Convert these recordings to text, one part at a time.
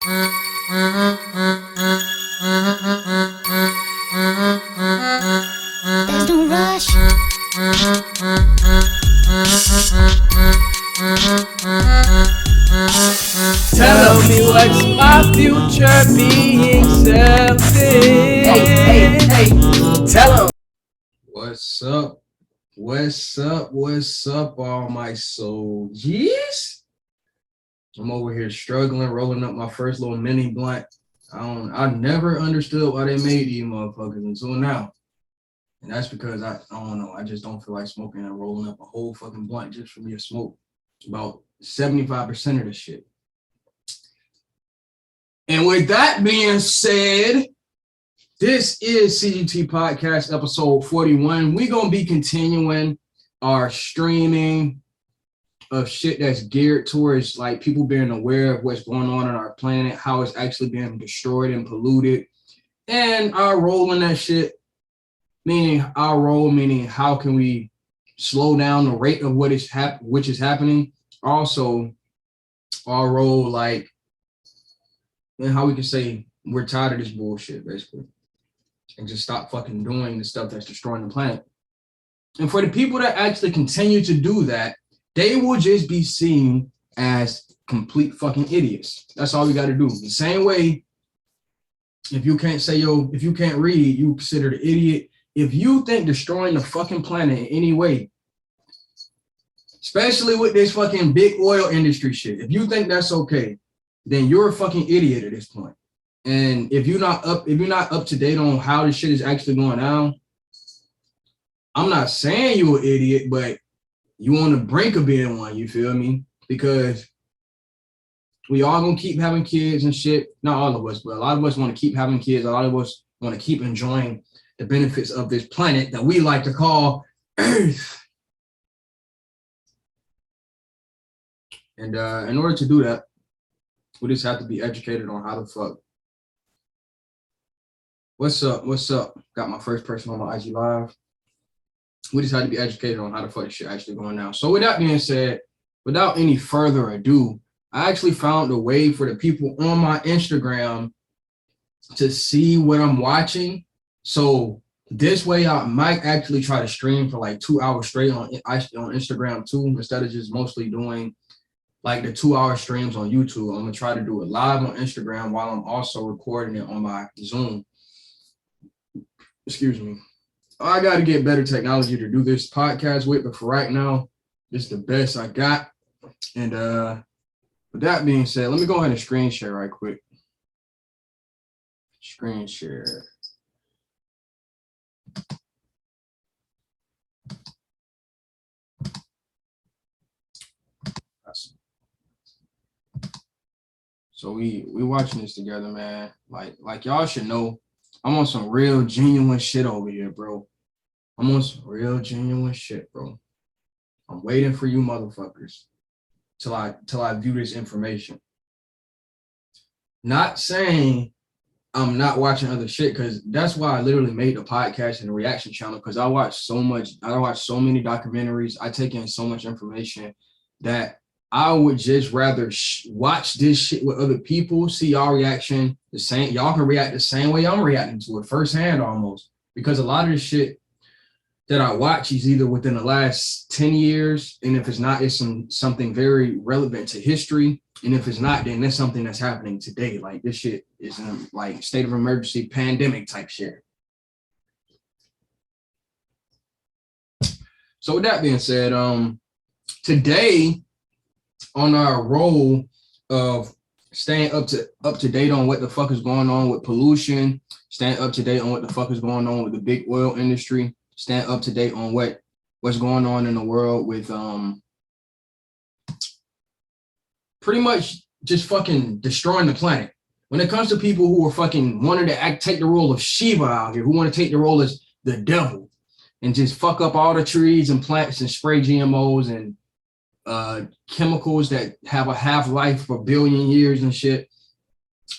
There's no rush. Tell me what's my future being selfish. Hey, tell 'em. What's up? What's up, all my soldiers? I'm over here struggling, rolling up my first little mini blunt. I never understood why they made these motherfuckers until now. And that's because I don't know, I just don't feel like smoking and rolling up a whole fucking blunt just for me to smoke about 75% of the shit. And with that being said, this is CGT Podcast episode 41. We're going to be continuing our streaming of shit that's geared towards like people being aware of what's going on our planet, how it's actually being destroyed and polluted, and our role in that shit, meaning how can we slow down the rate of which is happening. Also, our role, like, and how we can say we're tired of this bullshit, basically, and just stop fucking doing the stuff that's destroying the planet. And for the people that actually continue to do that, they will just be seen as complete fucking idiots. That's all we got to do. The same way, if you can't read, you considered an idiot. If you think destroying the fucking planet in any way, especially with this fucking big oil industry shit, if you think that's okay, then you're a fucking idiot at this point. And if you're not up to date on how this shit is actually going down, I'm not saying you're an idiot, but you on the brink of being one, you feel me? Because we all gonna keep having kids and shit. Not all of us, but a lot of us want to keep having kids. A lot of us want to keep enjoying the benefits of this planet that we like to call Earth. And in order to do that, we just have to be educated on how the fuck. What's up? Got my first person on my IG Live. We just had to be educated on how the fuck this shit actually going down. So with that being said, without any further ado, I actually found a way for the people on my Instagram to see what I'm watching. So this way I might actually try to stream for like 2 hours straight on Instagram too, instead of just mostly doing like the 2 hour streams on YouTube. I'm gonna try to do it live on Instagram while I'm also recording it on my Zoom. Excuse me. I got to get better technology to do this podcast with, but for right now, this is the best I got. And with that being said, let me go ahead and screen share right quick. Screen share. So we watching this together, man. Like y'all should know, I'm on some real genuine shit over here, bro. I'm on some real genuine shit, bro. I'm waiting for you motherfuckers till I view this information. Not saying I'm not watching other shit, because that's why I literally made the podcast and the reaction channel, because I watch so many documentaries, I take in so much information that I would just rather watch this shit with other people, see y'all reaction the same. Y'all can react the same way I'm reacting to it firsthand almost, because a lot of this shit that I watch is either within the last 10 years, and if it's not, it's something very relevant to history, and if it's not, then that's something that's happening today. Like this shit is in like state of emergency, pandemic type shit. So with that being said, today on our role of staying up to date on what the fuck is going on with pollution, staying up to date on what the fuck is going on with the big oil industry, staying up to date on what's going on in the world with pretty much just fucking destroying the planet. When it comes to people who are fucking wanting to take the role of Shiva out here, who want to take the role as the devil and just fuck up all the trees and plants and spray GMOs and chemicals that have a half-life for a billion years and shit.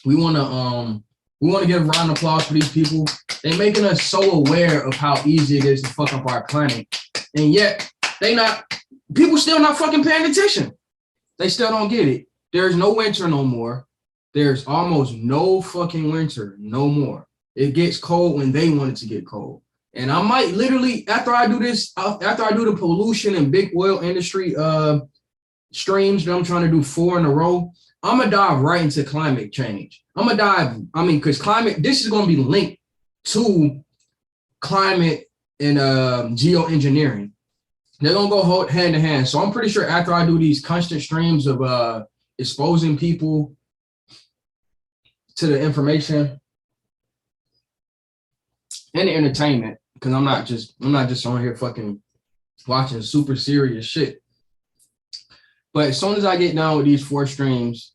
We want to give a round of applause for these people. They're making us so aware of how easy it is to fuck up our planet, and yet people still not fucking paying attention. They still don't get it. There's no winter no more. there's almost no fucking winter no more. It gets cold when they want it to get cold. And I might literally, after I do the pollution and big oil industry streams that I'm trying to do 4 in a row, I'm gonna dive right into climate change. Because this is gonna be linked to climate and geoengineering. They're gonna go hand in hand. So I'm pretty sure after I do these constant streams of exposing people to the information and the entertainment, because I'm not just on here fucking watching super serious shit. But as soon as I get done with these 4 streams,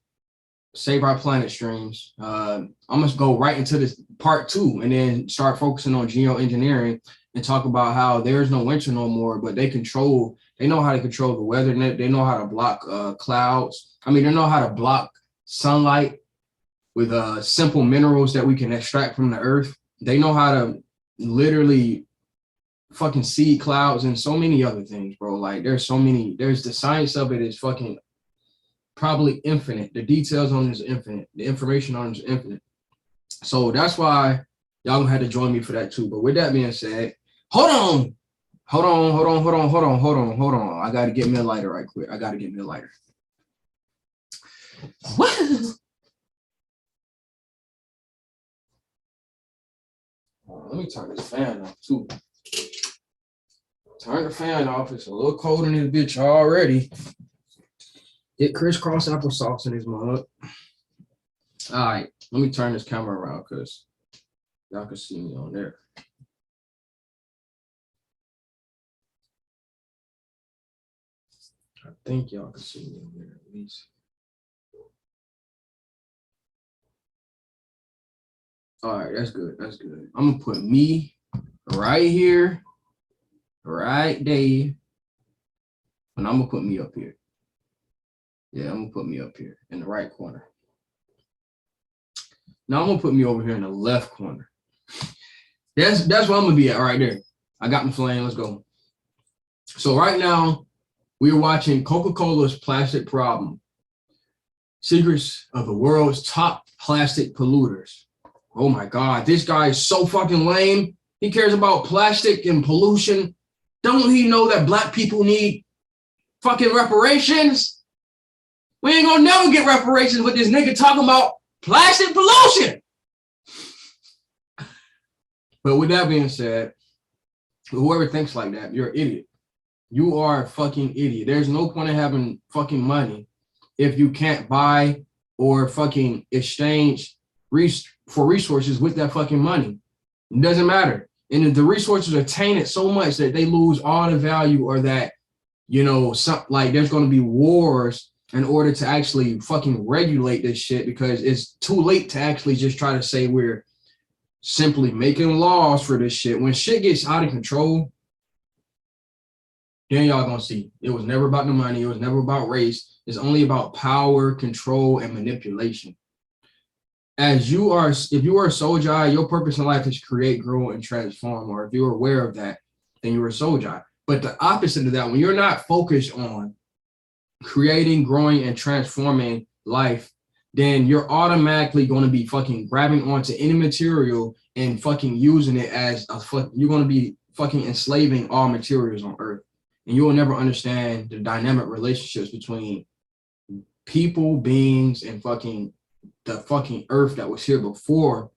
Save Our Planet streams, I'm gonna go right into this part 2 and then start focusing on geoengineering and talk about how there's no winter no more, but they know how to control the weather. They know how to block clouds. They know how to block sunlight with simple minerals that we can extract from the earth. They know how to literally fucking seed clouds and so many other things, bro. Like there's the science of it is fucking probably infinite. The details on it is infinite. The information on it is infinite. So that's why y'all gonna have to join me for that too. But with that being said, hold on. I gotta get me a lighter right quick. Let me turn this fan off too. Turn the fan off. It's a little cold in this bitch already. Get crisscross applesauce in his mug. All right, let me turn this camera around because y'all can see me on there. I think y'all can see me on there at least. All right, that's good. I'm gonna put me right here, right there, and I'm gonna put me up here. Yeah, I'm gonna put me up here in the right corner. Now I'm gonna put me over here in the left corner. That's where I'm gonna be at right there. I got my flame. Let's go. So right now we're watching Coca-Cola's Plastic Problem: Secrets of the World's Top Plastic Polluters. Oh my God, this guy is so fucking lame. He cares about plastic and pollution. Don't he know that black people need fucking reparations? We ain't gonna never get reparations with this nigga talking about plastic pollution. But with that being said, whoever thinks like that, you're an idiot. You are a fucking idiot. There's no point in having fucking money if you can't buy or fucking exchange for resources with that fucking money. It doesn't matter. And if the resources are tainted so much that they lose all the value, or that, there's going to be wars in order to actually fucking regulate this shit, because it's too late to actually just try to say we're simply making laws for this shit. When shit gets out of control, then y'all gonna see it was never about the money. It was never about race. It's only about power, control, and manipulation. If you are a Soulja, your purpose in life is create, grow, and transform. Or if you're aware of that, then you're a Soulja. But the opposite of that, when you're not focused on creating, growing, and transforming life, then you're automatically going to be fucking grabbing onto any material and fucking using it as you're going to be fucking enslaving all materials on earth. And you will never understand the dynamic relationships between people, beings, and the fucking earth that was here before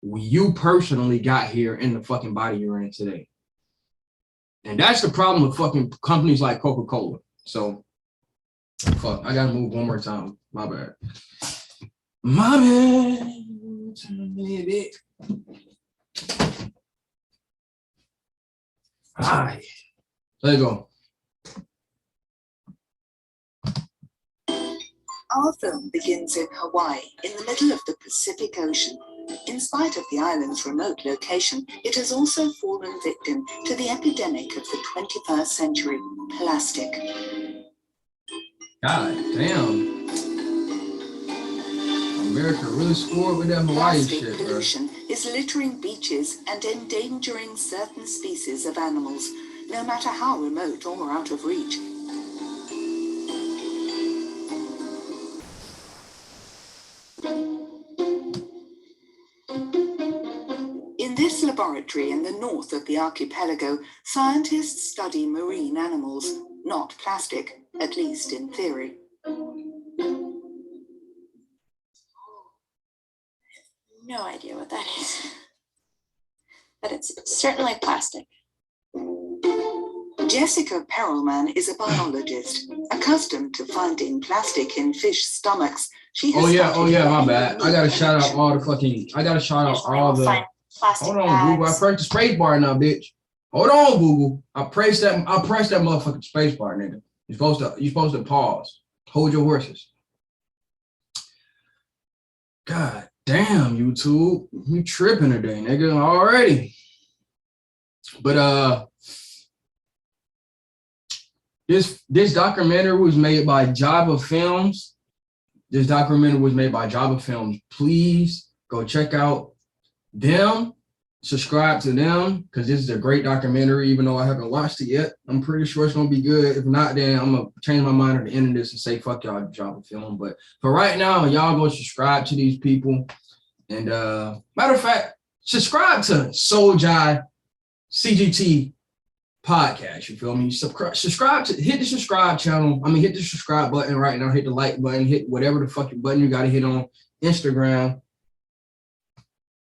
you personally got here in the fucking body you're in today. And that's the problem with fucking companies like Coca-Cola. So, fuck, I gotta move one more time. My bad. All right, let go. Our film begins in Hawaii, in the middle of the Pacific Ocean. In spite of the island's remote location, it has also fallen victim to the epidemic of the 21st century, plastic. God damn. America really scored with that Hawaii shit, bro. Plastic pollution is littering beaches and endangering certain species of animals, no matter how remote or out of reach. In this laboratory in the north of the archipelago, scientists study marine animals, not plastic, at least in theory. No idea what that is. But it's certainly plastic. Jessica Perelman is a biologist, accustomed to finding plastic in fish stomachs. She has my bad. I gotta shout out all the. Usually we'll find plastic Hold on, bags. Google. I pressed the space bar now, bitch. Hold on, Google. I pressed that motherfucking space bar, nigga. You're supposed to pause. Hold your horses. God damn, YouTube. You tripping today, nigga, already. But this documentary was made by Java Films. Please go check out them. Subscribe to them because this is a great documentary, even though I haven't watched it yet. I'm pretty sure it's gonna be good. If not, then I'm gonna change my mind at the end of this and say fuck y'all, Java Film. But for right now, y'all go subscribe to these people. And matter of fact, subscribe to Soljai CGT podcast. You feel me? Subscribe to hit the subscribe channel. Hit the subscribe button right now. Hit the like button. Hit whatever the fucking button you gotta hit on Instagram.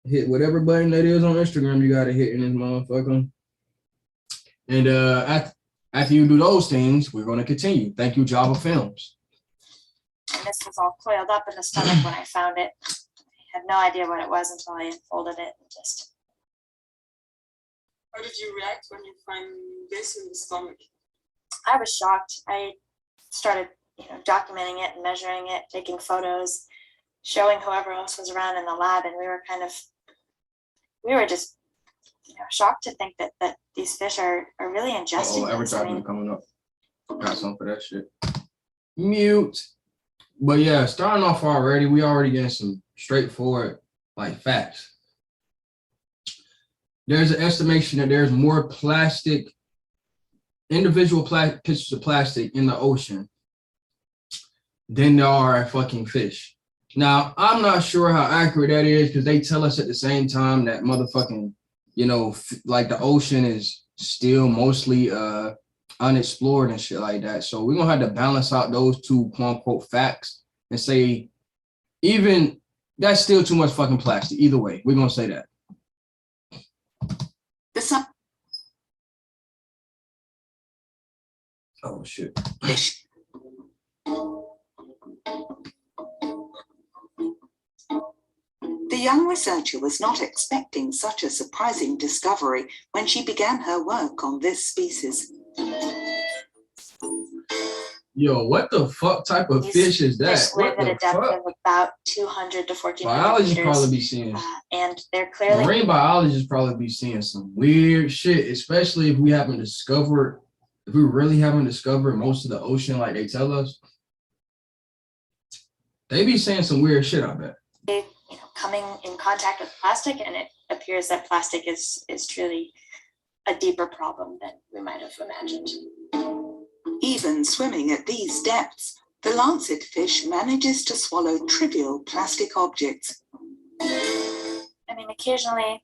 Hit whatever button that is on Instagram you gotta hit in this motherfucker. And after you do those things, we're gonna continue. Thank you, Java Films. And this was all coiled up in the stomach when I found it. I had no idea what it was until I unfolded it and just. How did you react when you find this in the stomach? I was shocked. I started, documenting it and measuring it, taking photos, showing whoever else was around in the lab, and we were just, shocked to think that these fish are really ingesting this. Advertisement coming up. Got some for that shit. Mute. But yeah, starting off already, we already getting some straightforward facts. There's an estimation that there's more individual pieces of plastic in the ocean than there are fucking fish. Now, I'm not sure how accurate that is because they tell us at the same time that motherfucking, the ocean is still mostly unexplored and shit like that. So we're going to have to balance out those two quote unquote facts and say, even that's still too much fucking plastic. Either way, we're going to say that. Oh, shit. The young researcher was not expecting such a surprising discovery when she began her work on this species. Yo, what the fuck type of fish is that? Fish live at a depth of about 200 to 1400 biologists meters. Probably be seeing. And they're clearly... Marine biologists probably be seeing some weird shit, especially if we really haven't discovered most of the ocean like they tell us. They be saying some weird shit, I bet. Coming in contact with plastic, and it appears that plastic is truly a deeper problem than we might have imagined. Even swimming at these depths, the lancet fish manages to swallow trivial plastic objects. Occasionally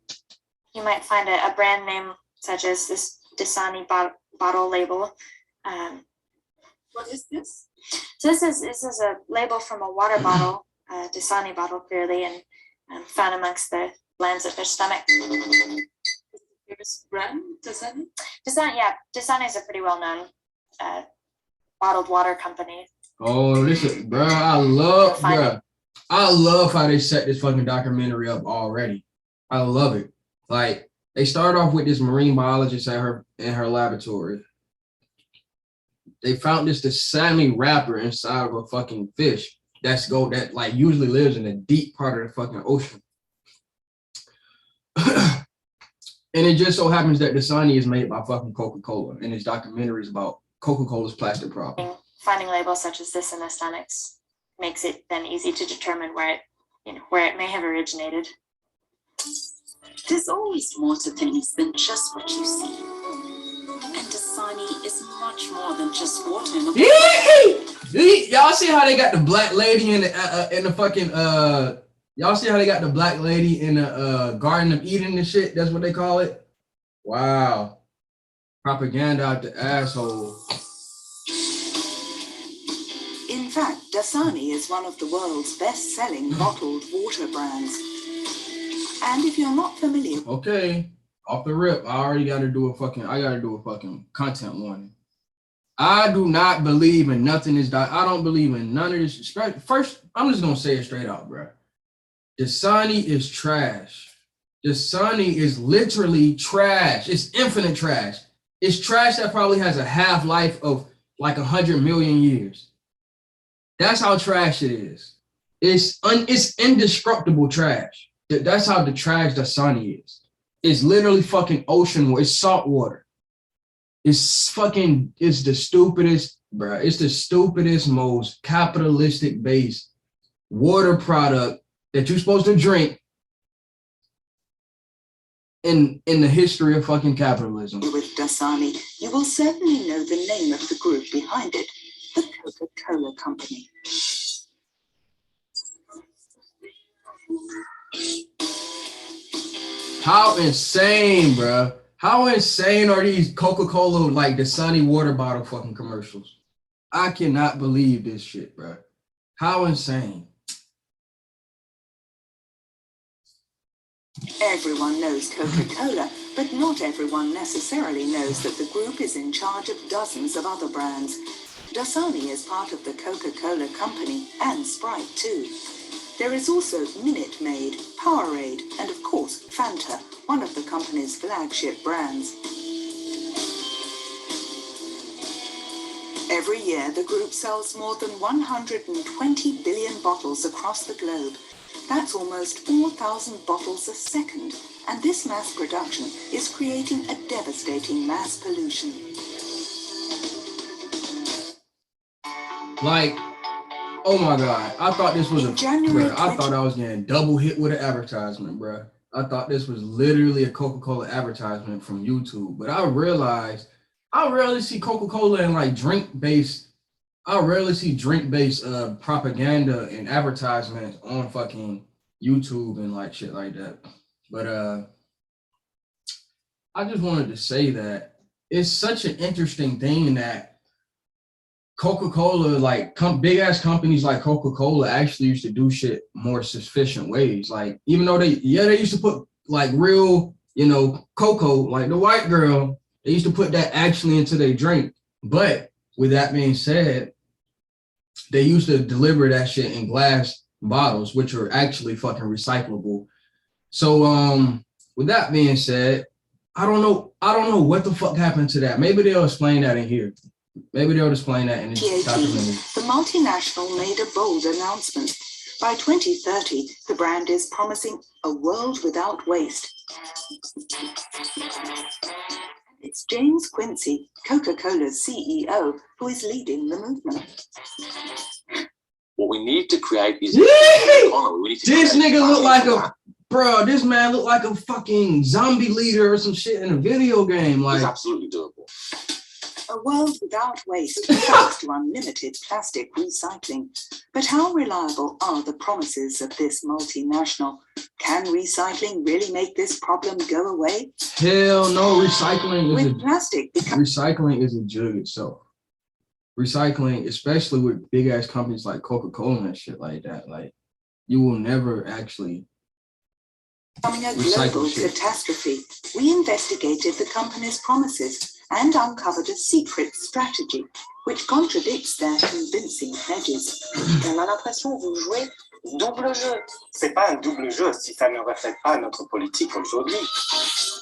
you might find a brand name such as this Dasani bottle label. What is this? So this is a label from a water bottle, Dasani bottle clearly, and found amongst the glands of their stomach. Famous brand, Dasani? Dasani is a pretty well-known bottled water company. Oh, listen, bro, I love how they set this fucking documentary up already. I love it. They started off with this marine biologist in her laboratory. They found the Dasani wrapper inside of a fucking fish that usually lives in the deep part of the fucking ocean. And it just so happens that Dasani is made by fucking Coca-Cola, and his documentary is about Coca-Cola's plastic problem. Finding labels such as this in the stomachs makes it then easy to determine where it may have originated. There's always more to things than just what you see. And Dasani is much more than just water. Y'all see how they got the black lady in the fucking Y'all see how they got the black lady in the Garden of Eden and shit? That's what they call it. Wow. Propaganda out the asshole. In fact, Dasani is one of the world's best-selling bottled water brands. And if you're not familiar, Okay, off the rip, I gotta do a fucking content warning. I do not believe in nothing I don't believe in none of this. First, I'm just gonna say it straight out, bro. Dasani is trash. Dasani is literally trash. It's infinite trash. It's trash that probably has a half-life of like 100 million years. That's how trash it is. It's indestructible trash. That's how the trash Dasani is. It's literally fucking ocean water. It's salt water. It's the stupidest, bro. It's the stupidest, most capitalistic based water product that you're supposed to drink in the history of fucking capitalism. with Dasani, you will certainly know the name of the group behind it, the Coca-Cola Company. How insane, bro. How insane are these Coca-Cola, like Dasani water bottle fucking commercials? I cannot believe this shit, bro. How insane. Everyone knows Coca-Cola, but not everyone necessarily knows that the group is in charge of dozens of other brands. Dasani is part of the Coca-Cola Company and Sprite too. There is also Minute Maid, Powerade, and of course Fanta, one of the company's flagship brands. Every year, the group sells more than 120 billion bottles across the globe. That's almost 4,000 bottles a second, and this mass production is creating a devastating mass pollution. Like, oh my God. I thought this was In January I thought I was getting double hit with an advertisement, bro. I thought this was literally a Coca-Cola advertisement from YouTube, but I realized I rarely see Coca-Cola in like drink-based propaganda and advertisements on fucking YouTube and like shit like that. But I just wanted to say that it's such an interesting thing that Coca-Cola, like big ass companies like Coca-Cola actually used to do shit more sufficient ways. Like, even though they used to put like real, cocoa, like the white girl, they used to put that actually into their drink. But with that being said, they used to deliver that shit in glass bottles, which are actually fucking recyclable. So with that being said, I don't know what the fuck happened to that. Maybe they'll explain that in here. Maybe they'll explain that in the documentary. The multinational made a bold announcement. By 2030, the brand is promising a world without waste. It's James Quincy, Coca-Cola's CEO, who is leading the movement. What we need to create is this nigga look like this man look like a fucking zombie leader or some shit in a video game. Like, it's absolutely doable. A world without waste, thanks to unlimited plastic recycling. But how reliable are the promises of this multinational? Can recycling really make this problem go away? Hell no, recycling is a jug itself. Recycling, especially with big ass companies like Coca-Cola and shit like that, like you will never actually becoming a global catastrophe. We investigated the company's promises and uncovered a secret strategy which contradicts their convincing pledges. On a l'impression que vous jouez double jeu. C'est pas un double jeu si ça ne reflète pas notre politique aujourd'hui.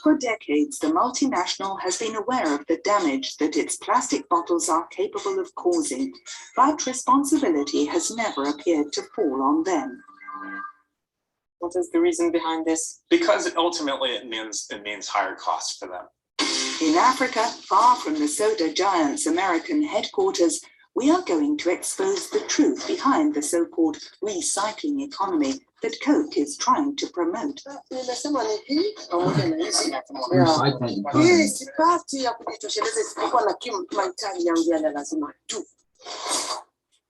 For decades, the multinational has been aware of the damage that its plastic bottles are capable of causing, but responsibility has never appeared to fall on them. What is the reason behind this? Because ultimately it means higher costs for them. In Africa, far from the soda giant's American headquarters, we are going to expose the truth behind the so-called recycling economy that Coke is trying to promote.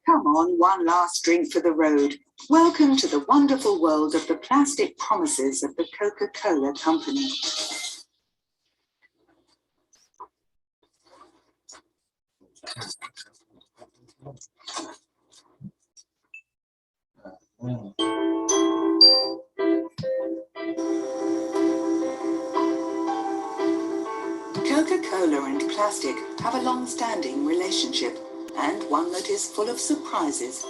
Come on, one last drink for the road. Welcome to the wonderful world of the plastic promises of the Coca-Cola Company. Coca-Cola and plastic have a long-standing relationship, and one that is full of surprises.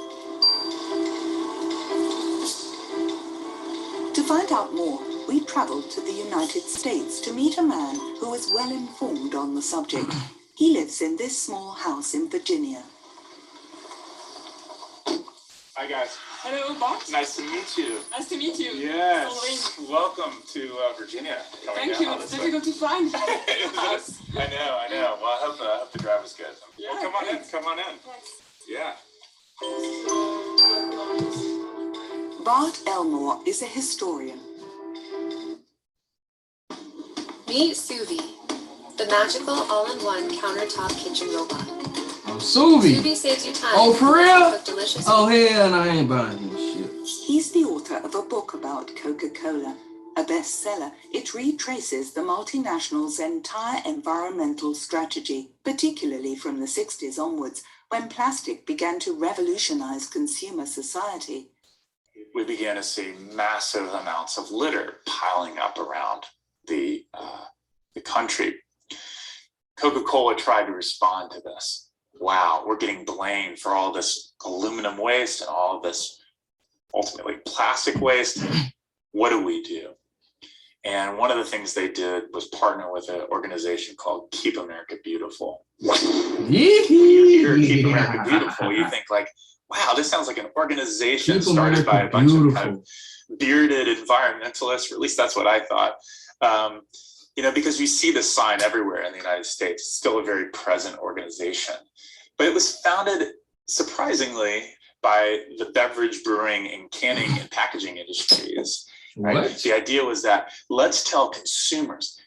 To find out more, we travelled to the United States to meet a man who is well informed on the subject. He lives in this small house in Virginia. Hi guys. Hello, Bart. Nice to meet you. Nice to meet you. Yes. Welcome to Virginia. Thank you. It's difficult to find. House. I know. Well, I hope the drive was good. Yeah, Well, come on great. in. Come on in. Thanks. Yeah. Bart Elmore is a historian. Meet Suvi, the magical all-in-one countertop kitchen robot. Oh, Suvi. Suvi saves you time. Oh, for real? Cook delicious Oh, hell no, I ain't buying this shit. He's the author of a book about Coca-Cola, a bestseller. It retraces the multinational's entire environmental strategy, particularly from the 60s onwards, when plastic began to revolutionize consumer society. We began to see massive amounts of litter piling up around the country. Coca-Cola tried to respond to this. Wow, we're getting blamed for all this aluminum waste and all this ultimately plastic waste. What do we do? And one of the things they did was partner with an organization called Keep America Beautiful. You hear Keep America Beautiful, you think like, wow, this sounds like an organization Keep started by a America bunch of Beautiful. kind of bearded environmentalists, or at least that's what I thought. Because you see this sign everywhere in the United States. It's still a very present organization. But it was founded, surprisingly, by the beverage, brewing, and canning and packaging industries. Right? What? The idea was that let's tell consumers,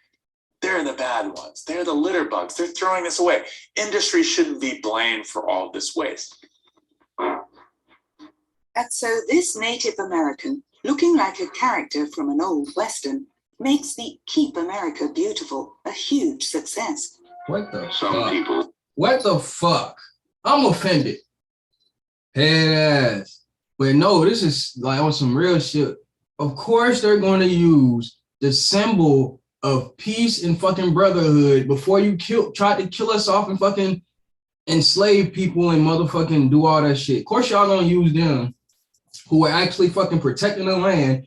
they're the bad ones. They're the litter bugs. They're throwing this away. Industry shouldn't be blamed for all this waste. And so this Native American, looking like a character from an old Western, makes the Keep America Beautiful a huge success. What the Some fuck? people What the fuck? I'm offended. Head ass. But no, this is like on some real shit. Of course they're going to use the symbol of peace and fucking brotherhood before you tried to kill us off and fucking enslave people and motherfucking do all that shit. Of course y'all gonna use them who are actually fucking protecting the land.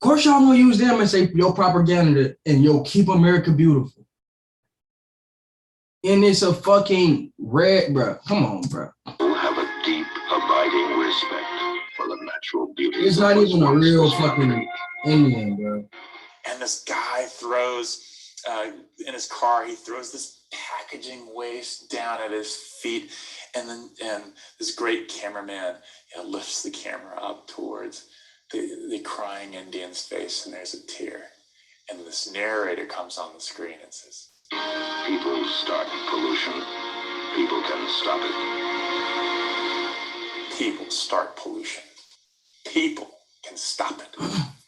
Of course y'all gonna use them and say your propaganda and yo Keep America Beautiful. And it's a fucking red, bro. Come on, bro. have a deep, abiding respect for the natural beauty. It's not even a real fucking Indian, bro. And this guy throws, in his car, he throws this packaging waste down at his feet. And this great cameraman lifts the camera up towards the crying Indian's face, and there's a tear. And this narrator comes on the screen and says, People start pollution. People can stop it. people start pollution. People can stop it,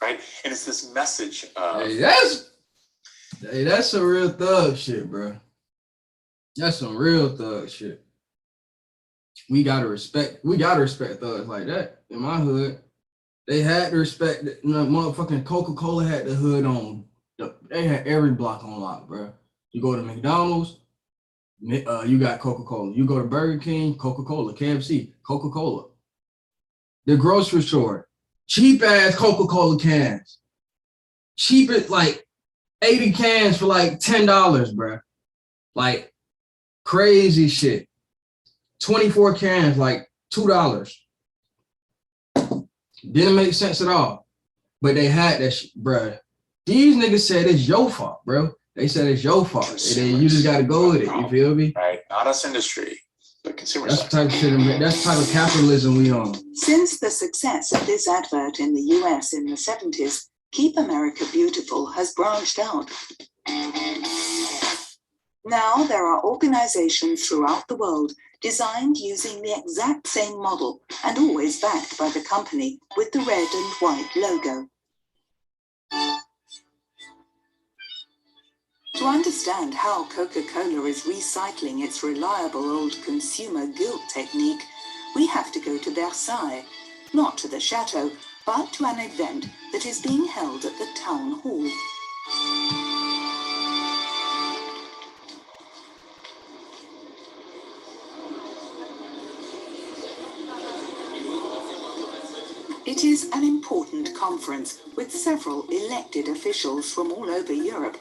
right? And it's this message of... Hey, that's some real thug shit, bro. That's some real thug shit. We gotta respect thugs like that. In my hood, they had to respect that. Motherfucking Coca-Cola had the hood on. They had every block on lock, bro. You go to McDonald's, you got Coca-Cola. You go to Burger King, Coca-Cola. KFC, Coca-Cola. The grocery store, cheap ass Coca-Cola cans. Cheap it like 80 cans for like $10, bro. Like crazy shit. 24 cans, like $2. Didn't make sense at all. But they had that shit, bro. These niggas said it's your fault, bro. They said it's your fault. And then you just gotta go with it. You feel me? Right, not us industry, but consumers. That's the type of shit. That's the type of capitalism we on. Since the success of this advert in the US in the 70s, Keep America Beautiful has branched out. Now there are organizations throughout the world designed using the exact same model and always backed by the company with the red and white logo. To understand how Coca-Cola is recycling its reliable old consumer guilt technique, we have to go to Versailles, not to the chateau, but to an event that is being held at the town hall. It is an important conference with several elected officials from all over Europe.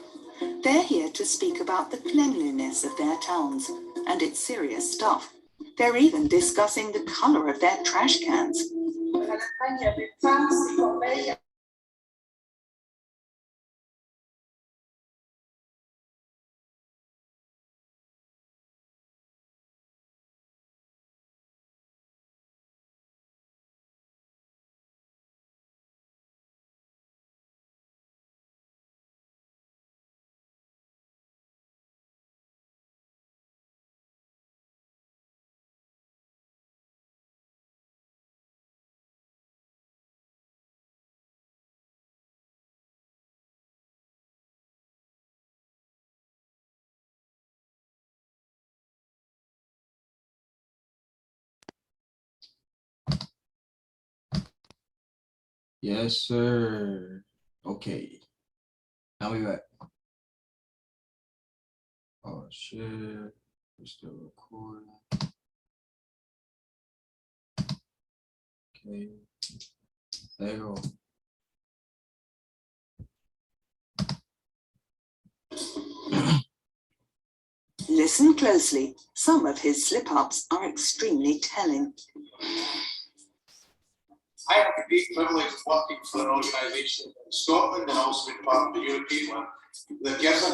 They're here to speak about the cleanliness of their towns, and it's serious stuff. They're even discussing the color of their trash cans. Yes, sir. Okay. Now we back. Oh shit. We're still recording. Okay. There you go. Listen closely. Some of his slip-ups are extremely telling. I have the great privilege of working for an organisation in Scotland and also being part of the European one that gives a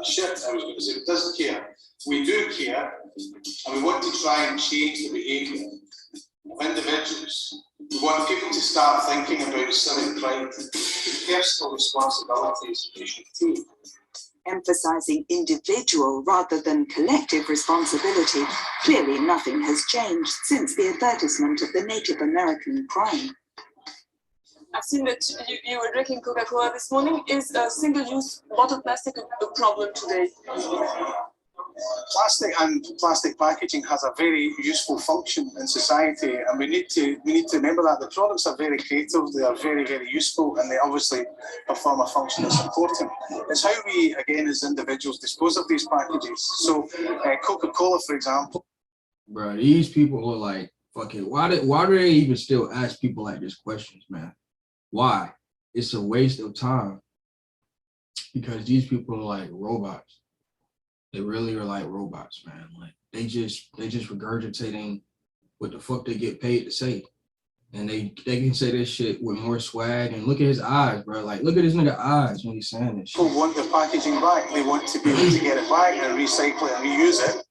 shit, I was going to say, it doesn't care. We do care, and we want to try and change the behaviour of individuals. We want people to start thinking about civic pride, the personal responsibilities they should take. Emphasizing individual rather than collective responsibility, clearly nothing has changed since the advertisement of the Native American crime. I've seen that you were drinking Coca-Cola this morning. Is a single-use bottle plastic a problem today? Plastic and plastic packaging has a very useful function in society, and we need to remember that the products are very creative, they are very, very useful, and they obviously perform a function that's important. It's how we, again, as individuals, dispose of these packages. So, Coca-Cola, for example. Bro, these people are like, fuck it. Why do they even still ask people like this questions, man? Why? It's a waste of time. Because these people are like robots. They really are like robots, man. Like they just regurgitating what the fuck they get paid to say. And they can say this shit with more swag. And look at his eyes, bro. Like, look at this nigga eyes when he's saying this shit. People want their packaging back. They want to be able to get it back and recycle it and reuse it.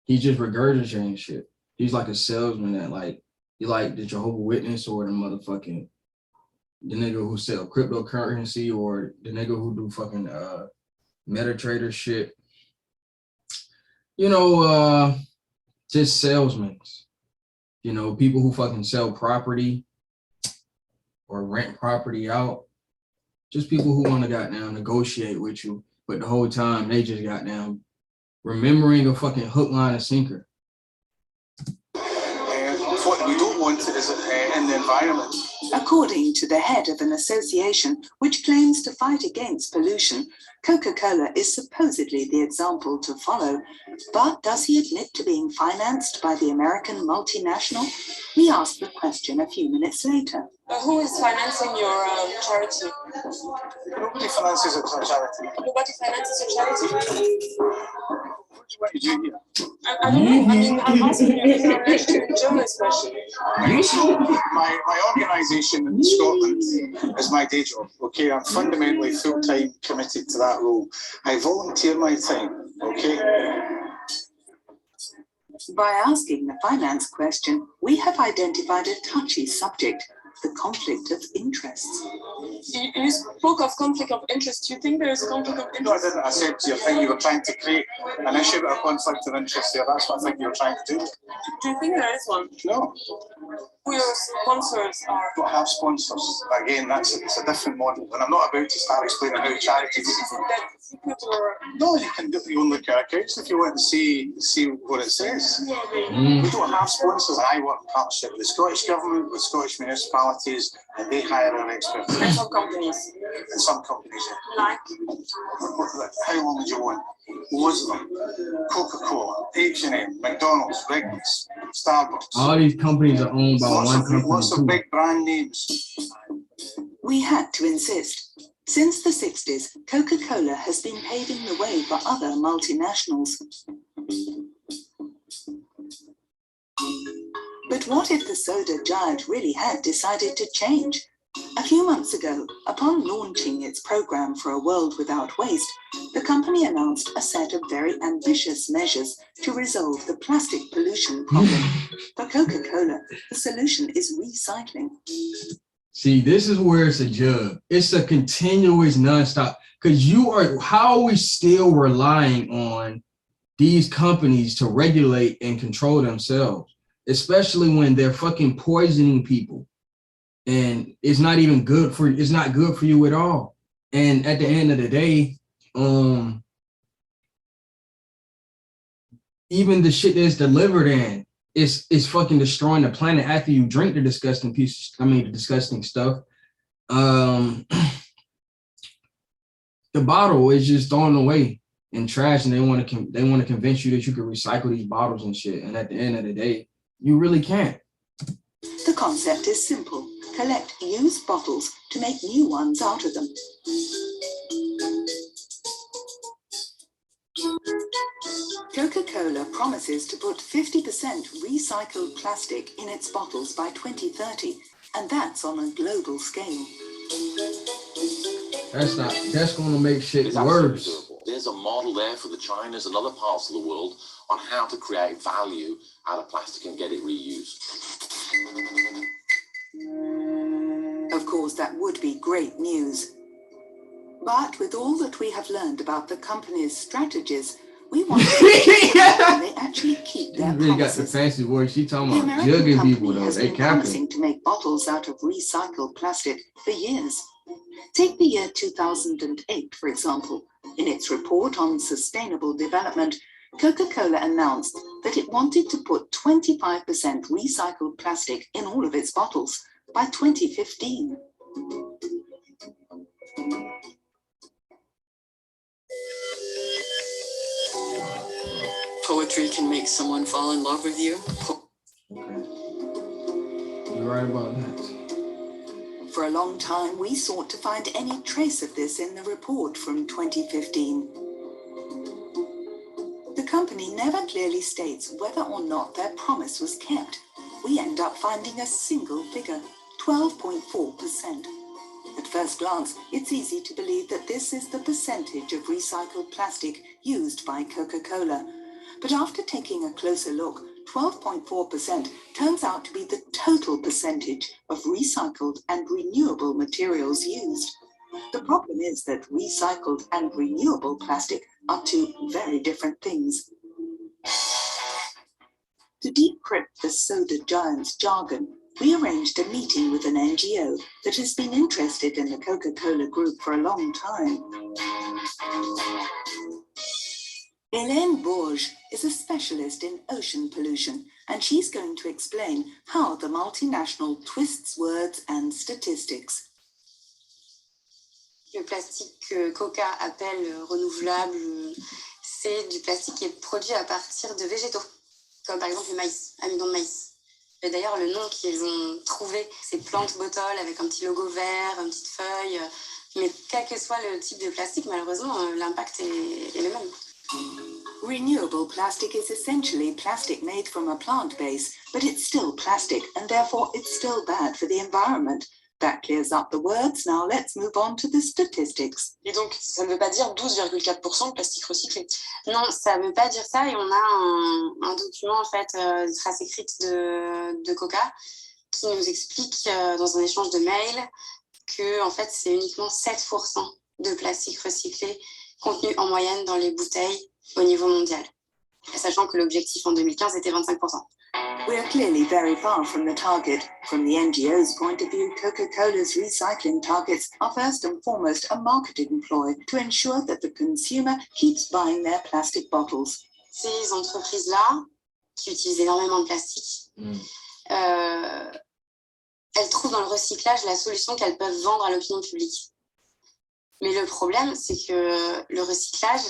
He's just regurgitating shit. He's like a salesman that like, he like the Jehovah's Witness or the motherfucking, the nigga who sell cryptocurrency or the nigga who do fucking MetaTrader shit. You know, just salesmen. You know, people who fucking sell property or rent property out. Just people who want to goddamn negotiate with you, but the whole time they just goddamn remembering a fucking hook, line, and sinker. What we don't want is in the environment. According to the head of an association which claims to fight against pollution, Coca-Cola is supposedly the example to follow. But does he admit to being financed by the American multinational? We asked the question a few minutes later. Who is financing your charity? Nobody finances a charity. Nobody finances your charity? What do you do here? I don't know. I mean, I'm asking you as a journalist question. My organisation in Scotland is my day job. Okay, I'm fundamentally full-time committed to that role. I volunteer my time. Okay. By asking the finance question, we have identified a touchy subject. the conflict of interests. You spoke of conflict of interest. Do you think there is a conflict of No, I interest? didn't. I said you think you were trying to create an issue about a conflict of interest there. That's what I think you were trying to do. Do you think there is one? No, Who your sponsors are? don't have sponsors. Again, it's a different model. And I'm not about to start explaining how charities. Is that secret or? No, you can only look at our accounts if you want to see what it says. We don't have sponsors. I work in partnership with the Scottish Government, with Scottish municipalities, and they hire our experts. And some companies. And some companies. Like? How long would you want? Loads of them. Coca-Cola, H&M, McDonald's, Wrigley's, Starbucks. All these companies are owned by one company. Lots of big brand names. We had to insist. Since the 60s, Coca-Cola has been paving the way for other multinationals. But what if the soda giant really had decided to change? A few months ago, upon launching its program for a world without waste, the company announced a set of very ambitious measures to resolve the plastic pollution problem. For Coca-Cola, the solution is recycling. See, this is where it's a jug. It's a continuous nonstop. Because how are we still relying on these companies to regulate and control themselves, especially when they're fucking poisoning people? And it's not good for you at all. And at the end of the day, even the shit that's delivered in is fucking destroying the planet after you drink the disgusting the disgusting stuff. The bottle is just thrown away in trash, and they want to convince you that you can recycle these bottles and shit. And at the end of the day, you really can't. The concept is simple. Collect used bottles to make new ones out of them. Coca-Cola promises to put 50% recycled plastic in its bottles by 2030, and that's on a global scale. That's going to make shit worse. There's a model there for the Chinas and other parts of the world on how to create value out of plastic and get it reused. Of course, that would be great news. But with all that we have learned about the company's strategies, we want to know they actually keep their You really got the promises. fancy word. She talking The about American jugging people company though. has They been capping. promising to make bottles out of recycled plastic for years. Take the year 2008, for example. In its report on sustainable development, Coca-Cola announced that it wanted to put 25% recycled plastic in all of its bottles by 2015. Poetry can make someone fall in love with you. You're right about that. For a long time, we sought to find any trace of this in the report from 2015. The company never clearly states whether or not their promise was kept. We end up finding a single figure, 12.4%. At first glance, it's easy to believe that this is the percentage of recycled plastic used by Coca-Cola. But after taking a closer look, 12.4% turns out to be the total percentage of recycled and renewable materials used. The problem is that recycled and renewable plastic are two very different things. To decrypt the soda giant's jargon, we arranged a meeting with an NGO that has been interested in the Coca-Cola Group for a long time. Hélène Bourges is a specialist in ocean pollution, and she's going to explain how the multinational twists words and statistics. Le plastique que Coca appelle renouvelable, c'est du plastique qui est produit à partir de végétaux, comme par exemple le maïs, amidon de maïs. Et d'ailleurs, le nom qu'ils ont trouvé, c'est plante bottle avec un petit logo vert, une petite feuille. Mais quel que soit le type de plastique, malheureusement, l'impact est le même. Renewable plastic is essentially plastic made from a plant base, but it's still plastic, and therefore it's still bad for the environment. That clears up the words. Now let's move on to the statistics. Et donc, ça ne veut pas dire 12,4% de plastique recyclé. Non, ça ne veut pas dire ça. Et on a un document, en fait, trace écrite de Coca qui nous explique dans un échange de mails que en fait, c'est uniquement 7% de plastique recyclé contenu en moyenne dans les bouteilles au niveau mondial, sachant que l'objectif en 2015 était 25%. We are clearly very far from the target. From the NGO's point of view, Coca-Cola's recycling targets are first and foremost a marketing ploy to ensure that the consumer keeps buying their plastic bottles. Ces entreprises-là, qui utilisent énormément de plastique, elles trouvent dans le recyclage la solution qu'elles peuvent vendre à l'opinion publique. Mais le problème, c'est que le recyclage,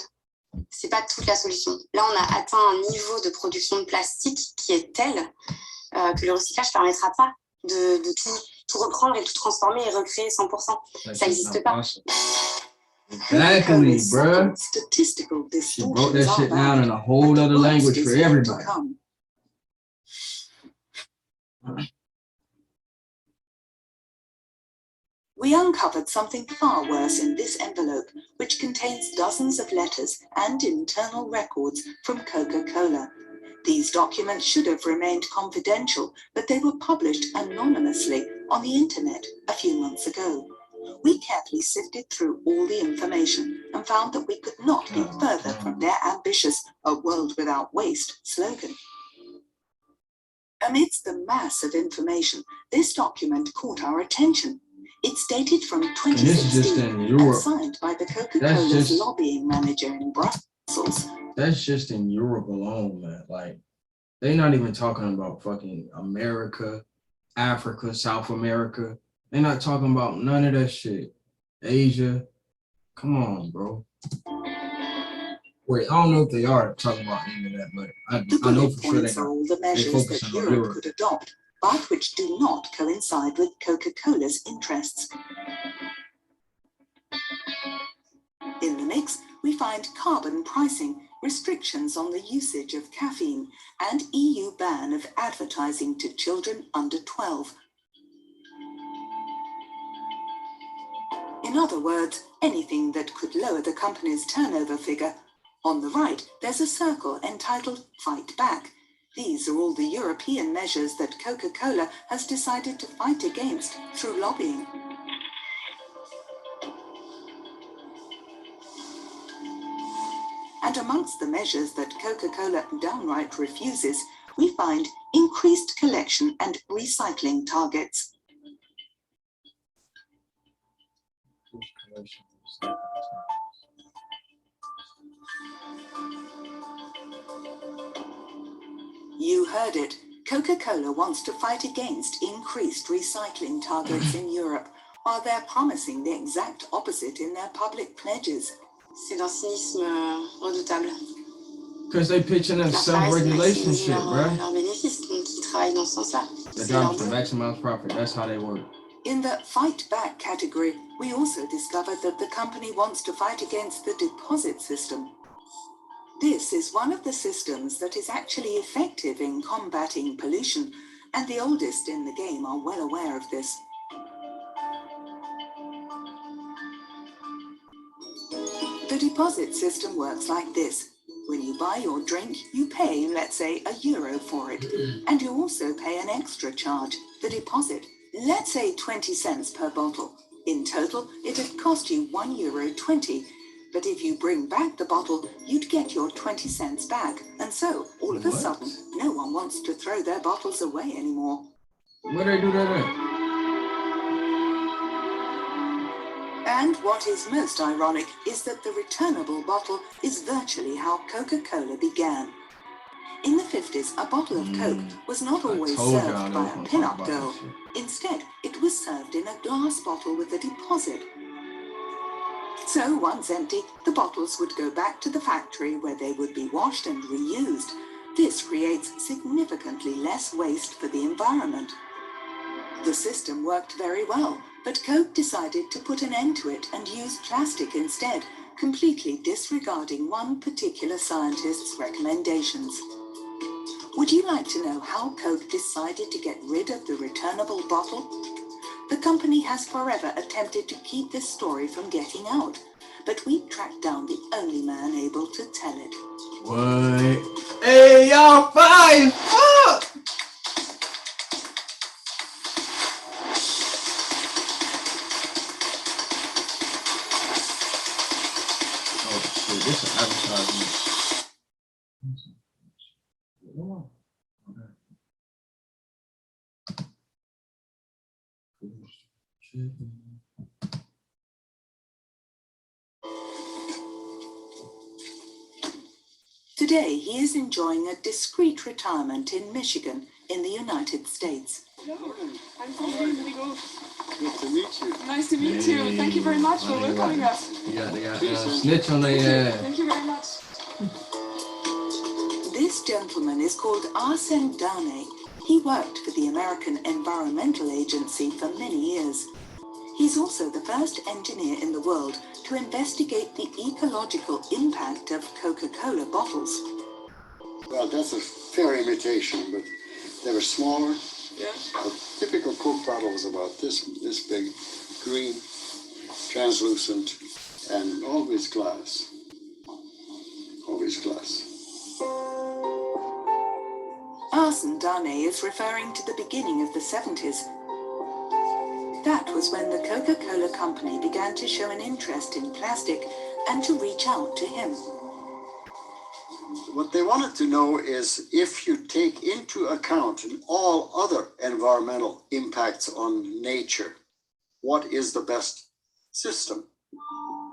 c'est pas toute la solution. Là, on a atteint un niveau de production de plastique qui est tel que le recyclage ne permettra pas de tout reprendre et tout transformer et recréer 100%. Ça n'existe pas. Exactly, bruh. She broke that shit down in a whole other language for everybody. We uncovered something far worse in this envelope, which contains dozens of letters and internal records from Coca-Cola. These documents should have remained confidential, but they were published anonymously on the internet a few months ago. We carefully sifted through all the information and found that we could not be further from their ambitious "a world without waste" slogan. Amidst the mass of information, this document caught our attention. It's dated from 2016 and signed by the Coca-Cola's lobbying manager in Brussels. That's just in Europe alone, man. Like, they're not even talking about fucking America, Africa, South America. They're not talking about none of that shit. Asia. Come on, bro. Wait, I don't know if they are talking about any of that, but I know for sure they are all the measures that Europe could adopt, but which do not coincide with Coca-Cola's interests. In the mix, we find carbon pricing, restrictions on the usage of caffeine, and EU ban of advertising to children under 12. In other words, anything that could lower the company's turnover figure. On the right, there's a circle entitled "Fight Back." These are all the European measures that Coca-Cola has decided to fight against through lobbying. And amongst the measures that Coca-Cola downright refuses, we find increased collection and recycling targets. You heard it. Coca-Cola wants to fight against increased recycling targets in Europe, while they're promising the exact opposite in their public pledges. C'est d'un cynisme redoutable. Because they pitching that self-regulation shit, bro. Leurs bénéfices, donc ils travaillent dans ce sens-là. They're trying to maximize profit. That's how they work. In the fight back category, we also discovered that the company wants to fight against the deposit system. This is one of the systems that is actually effective in combating pollution, and the oldest in the game are well aware of this. The deposit system works like this. When you buy your drink, you pay, let's say, €1 for it, and you also pay an extra charge, the deposit, let's say 20 cents per bottle. In total, it'd cost you €1.20. But if you bring back the bottle, you'd get your 20 cents back. And so, all of a sudden, no one wants to throw their bottles away anymore. Where do they do that at? And what is most ironic is that the returnable bottle is virtually how Coca-Cola began. In the 50s, a bottle of Coke was not always served by a pin-up girl. Instead, it was served in a glass bottle with a deposit. So, once empty, the bottles would go back to the factory where they would be washed and reused. This creates significantly less waste for the environment. The system worked very well, but Coke decided to put an end to it and use plastic instead, completely disregarding one particular scientist's recommendations. Would you like to know how Coke decided to get rid of the returnable bottle? The company has forever attempted to keep this story from getting out, but we tracked down the only man able to tell it. What? Hey, y'all fine! Fuck! this is advertisement. Today, he is enjoying a discreet retirement in Michigan, in the United States. I'm from Indigo. Good to meet you. Nice to meet you. Thank you very much for welcoming us. They got snitch on their ass. Thank you very much. This gentleman is called Arsène Darnay. He worked for the American Environmental Agency for many years. He's also the first engineer in the world to investigate the ecological impact of Coca-Cola bottles. Well, that's a fair imitation, but they were smaller. Yeah. A typical Coke bottle was about this big, green, translucent, and always glass. Always glass. Arsène Darnay is referring to the beginning of the 70s. That was when the Coca-Cola company began to show an interest in plastic and to reach out to him. What they wanted to know is if you take into account all other environmental impacts on nature, what is the best system?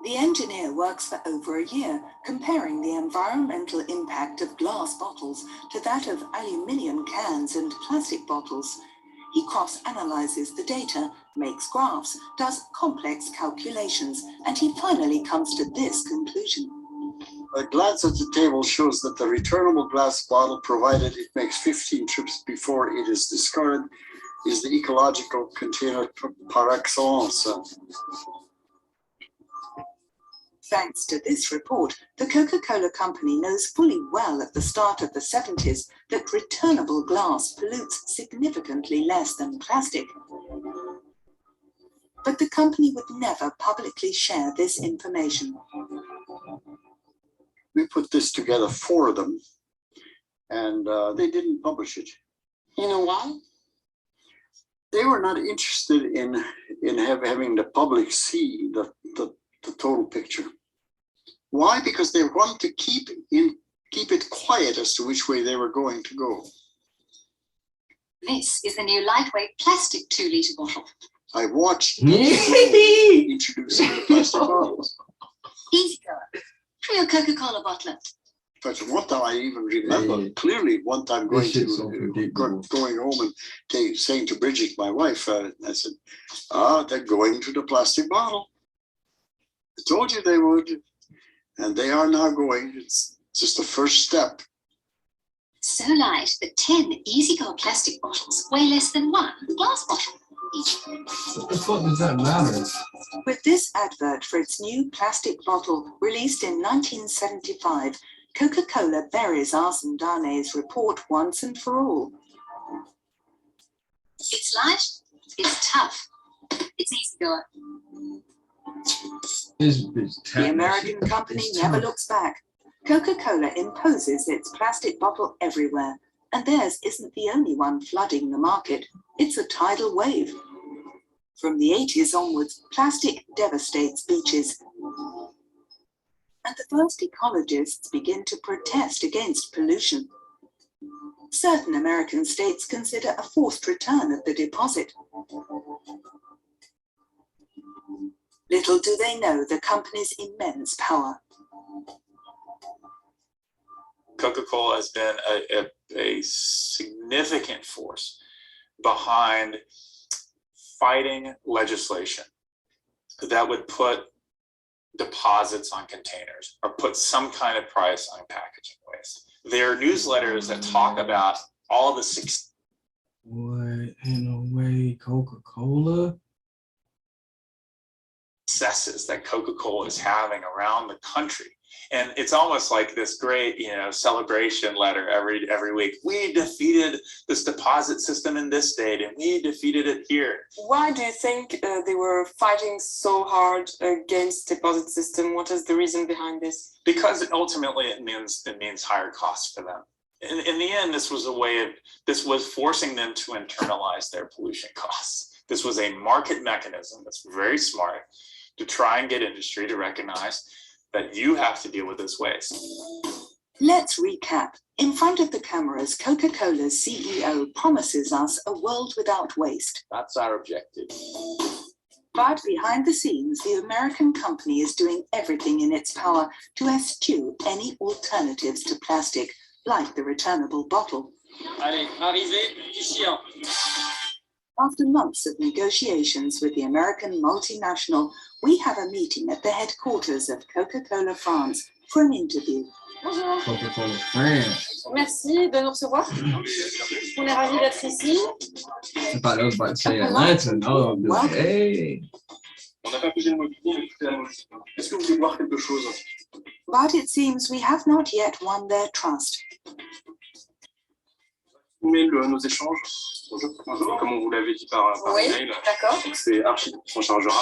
The engineer works for over a year, comparing the environmental impact of glass bottles to that of aluminium cans and plastic bottles. He cross-analyzes the data, makes graphs, does complex calculations, and he finally comes to this conclusion. A glance at the table shows that the returnable glass bottle, provided it makes 15 trips before it is discarded, is the ecological container par excellence. Thanks to this report, the Coca-Cola company knows fully well at the start of the 70s that returnable glass pollutes significantly less than plastic. But the company would never publicly share this information. We put this together for them, and they didn't publish it. You know why? They were not interested in having the public see the total picture. Why? Because they wanted to keep it quiet as to which way they were going to go. This is the new lightweight plastic 2-litre bottle. I watched introducing the plastic bottles. Easy go. From your Coca-Cola bottler. But one time I even remember clearly one time going home and saying to Bridget, my wife, I said, they're going to the plastic bottle. I told you they would. And they are now going. It's just the first step. So light that 10 easy-go plastic bottles weigh less than one glass bottle each. What the fuck does that matter? With this advert for its new plastic bottle released in 1975, Coca-Cola buries Arsène Darnay's report once and for all. It's light, it's tough, it's easy-go. The American company never looks back. Coca-Cola imposes its plastic bottle everywhere, and theirs isn't the only one flooding the market. It's a tidal wave. From the 80s onwards, plastic devastates beaches. And the first ecologists begin to protest against pollution. Certain American states consider a forced return of the deposit. Little do they know the company's immense power. Coca-Cola has been a significant force behind fighting legislation that would put deposits on containers or put some kind of price on packaging waste. There are newsletters that talk about all the What in a way, Coca-Cola? successes that Coca-Cola is having around the country. And it's almost like this great, celebration letter every week. We defeated this deposit system in this state, and we defeated it here. Why do you think they were fighting so hard against deposit system? What is the reason behind this? Because ultimately it means higher costs for them. In the end, this was forcing them to internalize their pollution costs. This was a market mechanism that's very smart to try and get industry to recognize that you have to deal with this waste. Let's recap. In front of the cameras, Coca-Cola's CEO promises us a world without waste. That's our objective. But behind the scenes, the American company is doing everything in its power to eschew any alternatives to plastic, like the returnable bottle. Allez, arrivez, Fichier. After months of negotiations with the American multinational, we have a meeting at the headquarters of Coca-Cola France for an interview. Bonjour. Coca-Cola France. Merci de nous recevoir. On est ravis d'être ici. I thought I was about to say Atlanta. No, I'm like, hey. On n'a pas posé le mot du mais écoutez la musique. Est-ce que vous voulez boire quelque chose? But it seems we have not yet won their trust. Nos échanges, comme on vous l'avait dit par email. D'accord. C'est Archie qui s'en chargera.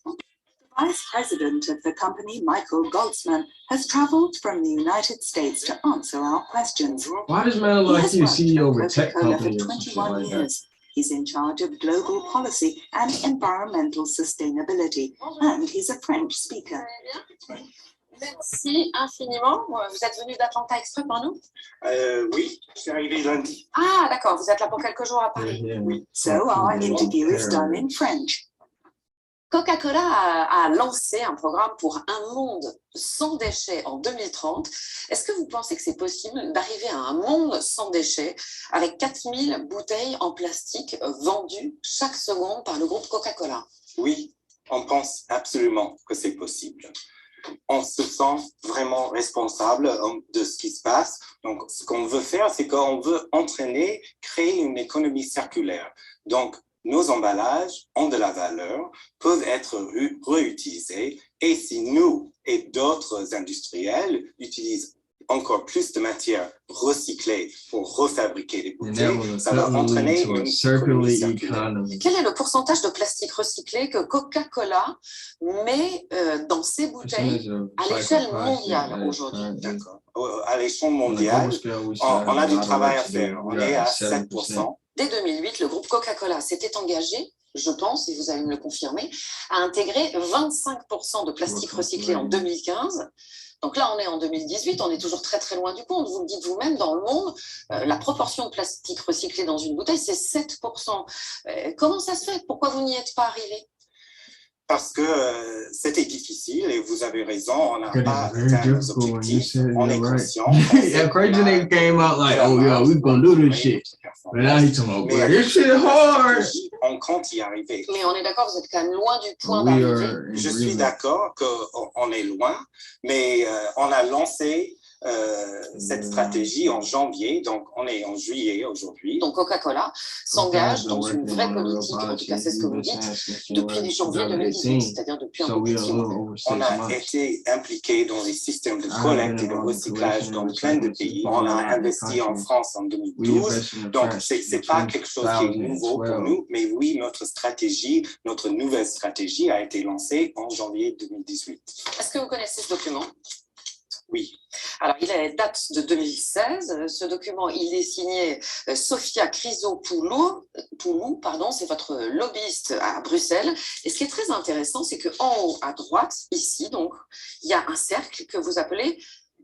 The vice president of the company, Michael Goldsman, has traveled from the United States to answer our questions. Why does man look like he's CEO of a tech Coca-Cola company for or something 21 like that? years. He's in charge of global policy and environmental sustainability, and he's a French speaker. Merci infiniment. Vous êtes venu d'Atlanta exprès pour nous? Oui, je suis arrivé lundi. Ah, d'accord. Vous êtes là pour quelques jours à Paris. So our interview is done in French. Coca-Cola a lancé un programme pour un monde sans déchets en 2030. Est-ce que vous pensez que c'est possible d'arriver à un monde sans déchets avec 4000 bouteilles en plastique vendues chaque seconde par le groupe Coca-Cola? Oui, on pense absolument que c'est possible. On se sent vraiment responsable de ce qui se passe. Donc, ce qu'on veut faire, c'est qu'on veut entraîner, créer une économie circulaire. Donc, nos emballages ont de la valeur, peuvent être réutilisés, et si nous et d'autres industriels utilisent encore plus de matières recyclées pour refabriquer les bouteilles, ça va entraîner une économie circulaire. Quel est le pourcentage de plastique recyclé que Coca-Cola met dans ses bouteilles à l'échelle mondiale aujourd'hui? D'accord. À l'échelle mondiale, on a du travail à faire. On est à 7%. Dès 2008, le groupe Coca-Cola s'était engagé, je pense, et vous allez me le confirmer, à intégrer 25% de plastique recyclé en 2015. Donc là, on est en 2018, on est toujours très très loin du compte. Vous le dites vous-même, dans le monde, la proportion de plastique recyclé dans une bouteille, c'est 7%. Comment ça se fait? Pourquoi vous n'y êtes pas arrivé? Parce que c'était difficile et vous avez raison, on n'a pas atteint nos objectifs, on est conscient. Yeah, crazy nigga came out like, oh yeah, we gonna do this shit. But now he's talking about, bro, this shit hard. On compte y arriver. Mais on est d'accord, vous êtes quand même loin du point d'arrivée. Je suis d'accord qu'on est loin, mais on a lancé cette stratégie en janvier, donc on est en juillet aujourd'hui. Donc Coca-Cola s'engage dans une vraie politique, en tout cas c'est ce que vous dites, depuis janvier 2018, c'est-à-dire depuis un peu plus de 6 mois. On a été impliqué dans les systèmes de collecte et de recyclage dans plein de pays. On a investi en France en 2012, donc c'est pas quelque chose qui est nouveau pour nous, mais oui, notre nouvelle stratégie a été lancée en janvier 2018. Est-ce que vous connaissez ce document? Oui. Alors, il date de 2016. Ce document, il est signé Sofia Chrysopoulou, c'est votre lobbyiste à Bruxelles. Et ce qui est très intéressant, c'est qu'en haut à droite, ici, donc, il y a un cercle que vous appelez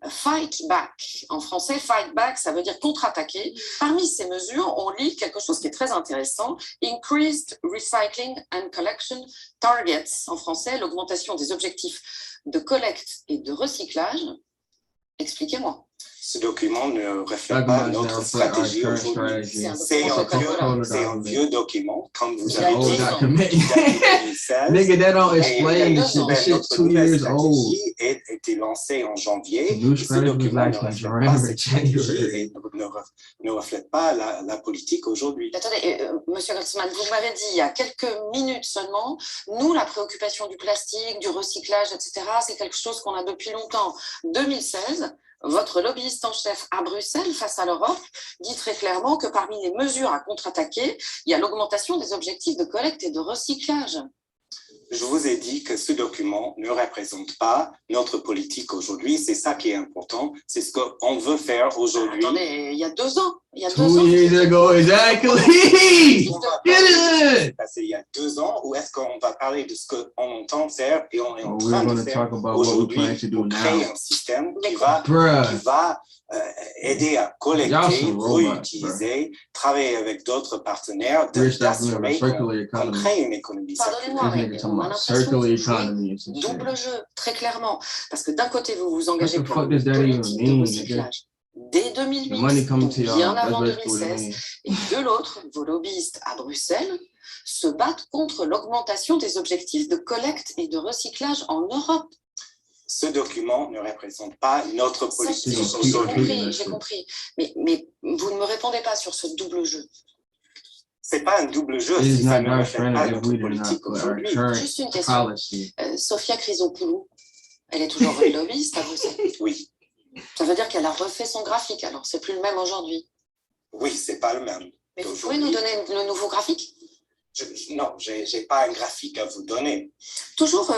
Fight Back. En français, Fight Back, ça veut dire contre-attaquer. Parmi ces mesures, on lit quelque chose qui est très intéressant. Increased Recycling and Collection Targets. En français, l'augmentation des objectifs de collecte et de recyclage. Expliquez-moi. Ce document ne reflète pas notre stratégie aujourd'hui. C'est un vieux document, comme vous avez dit. Nigga, that don't explain the shit. 2 years old. A été lancé en janvier. Ce document ne reflète pas cette stratégie et ne reflète pas la politique aujourd'hui. Attendez, Monsieur Goldsman, vous m'avez dit il y a quelques minutes seulement, nous, la préoccupation du plastique, du recyclage, etc., c'est quelque chose qu'on a depuis longtemps. 2016, votre lobbyiste en chef à Bruxelles, face à l'Europe, dit très clairement que parmi les mesures à contre-attaquer, il y a l'augmentation des objectifs de collecte et de recyclage. Je vous ai dit que ce document ne représente pas notre politique aujourd'hui. C'est ça qui est important. C'est ce qu'on veut faire aujourd'hui. Attendez, il y a 2 ans, Il y a 2 2 ans. years ago, exactly. Get it. Passé il y a 2 ans, ou est-ce qu'on va parler de ce qu'on entend faire et on est en Oh, train we're de gonna faire talk about what we aujourd'hui plan to do pour créer now. un système qui Bruh. va aider à Y'all collecter, some robots, réutiliser, travailler avec d'autres partenaires, We're starting to d'assurer circular qu'on economy. crée une économie Pardonnez-moi, This mais nigga talking on a about l'impression circular que vous jouez economy and some shit. double jeu, très clairement. Parce que d'un côté, vous vous What engagez the pour fuck une does that even politique de mean, nigga? recyclage dès The money 2008, coming ou to y'all. bien That's avant basically what it 2016. means. Et de l'autre, vos lobbyistes à Bruxelles se battent contre l'augmentation des objectifs de collecte et de recyclage en Europe. Ce document ne représente pas notre Ça, politique j'ai aujourd'hui. compris. Mais vous ne me répondez pas sur ce double jeu. C'est pas un double jeu It is si ça not ne our reflète pas strategy if notre we do not politique put our aujourd'hui. current Juste une question. policy. Sofia Chrysopoulou, elle est toujours votre lobbyiste à Bruxelles. Oui, Ça veut dire qu'elle a refait son graphique, alors c'est plus le même aujourd'hui. oui, c'est pas le même. Mais vous pouvez nous donner le nouveau graphique? Non, j'ai pas un graphique à vous donner. Toujours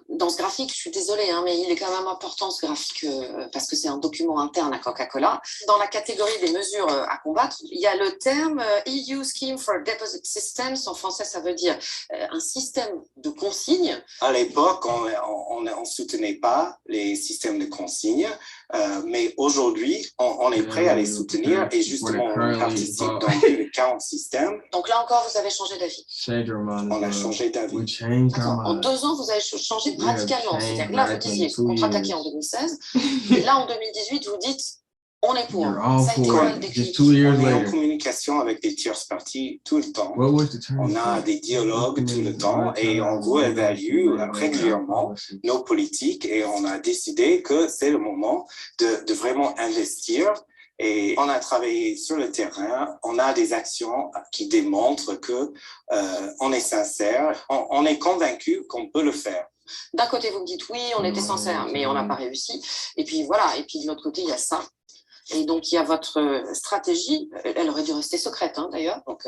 dans ce graphique, je suis désolée, hein, mais il est quand même important ce graphique parce que c'est un document interne à Coca-Cola. Dans la catégorie des mesures à combattre, il y a le terme EU Scheme for Deposit Systems. En français, ça veut dire un système de consigne. À l'époque, on soutenait pas les systèmes de consigne, mais aujourd'hui, on est prêt à les soutenir et justement, on participe dans plus de 40 systèmes. Donc là encore, vous avez changé d'avis. On a changé d'avis. En 2 ans, vous avez changé radicalement. C'est-à-dire que là, vous disiez contre-attaquer en 2016. Et là, en 2018, vous dites on est pour. Ça a été quoi le déclic? On est en communication avec des tierces parties tout le temps. On a des dialogues tout le temps et on réévalue régulièrement nos politiques et on a décidé que c'est le moment de vraiment investir. Et on a travaillé sur le terrain, on a des actions qui démontrent que on est sincère, on est convaincu qu'on peut le faire. D'un côté, vous me dites oui, on était sincère, mais on n'a pas réussi. Et puis voilà, et puis de l'autre côté, il y a ça. Et donc, il y a votre stratégie, elle aurait dû rester secrète hein, d'ailleurs. Donc,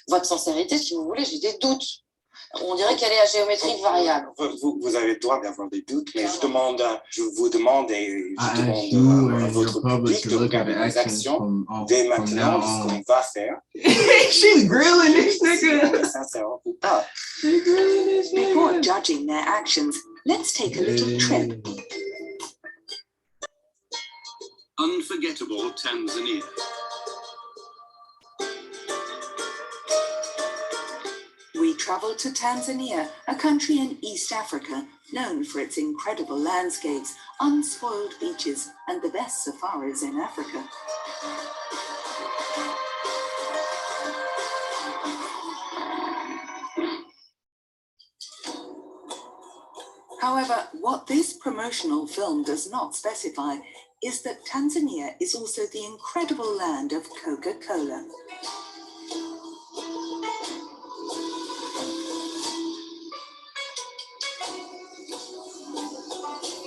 votre sincérité, si vous voulez, j'ai des doutes. On dirait qu'elle est à géométrie variable. Vous avez le droit d'avoir des doutes, mais je vous demande et je demande à votre public de regarder les actions dès maintenant, ce qu'on va faire. She's grilling this nigga. On est sincère ou pas. Before judging their actions, let's take a little trip. Unforgettable Tanzania. We travel to Tanzania, a country in East Africa, known for its incredible landscapes, unspoiled beaches, and the best safaris in Africa. However, what this promotional film does not specify is that Tanzania is also the incredible land of Coca-Cola.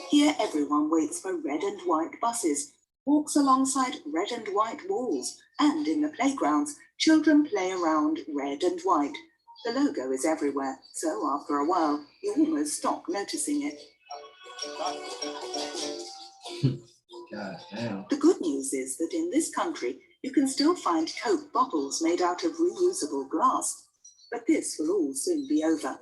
Here, everyone waits for red and white buses, walks alongside red and white walls, and in the playgrounds, children play around red and white. The logo is everywhere, so after a while, you almost stop noticing it. God damn. The good news is that in this country, you can still find Coke bottles made out of reusable glass, but this will all soon be over.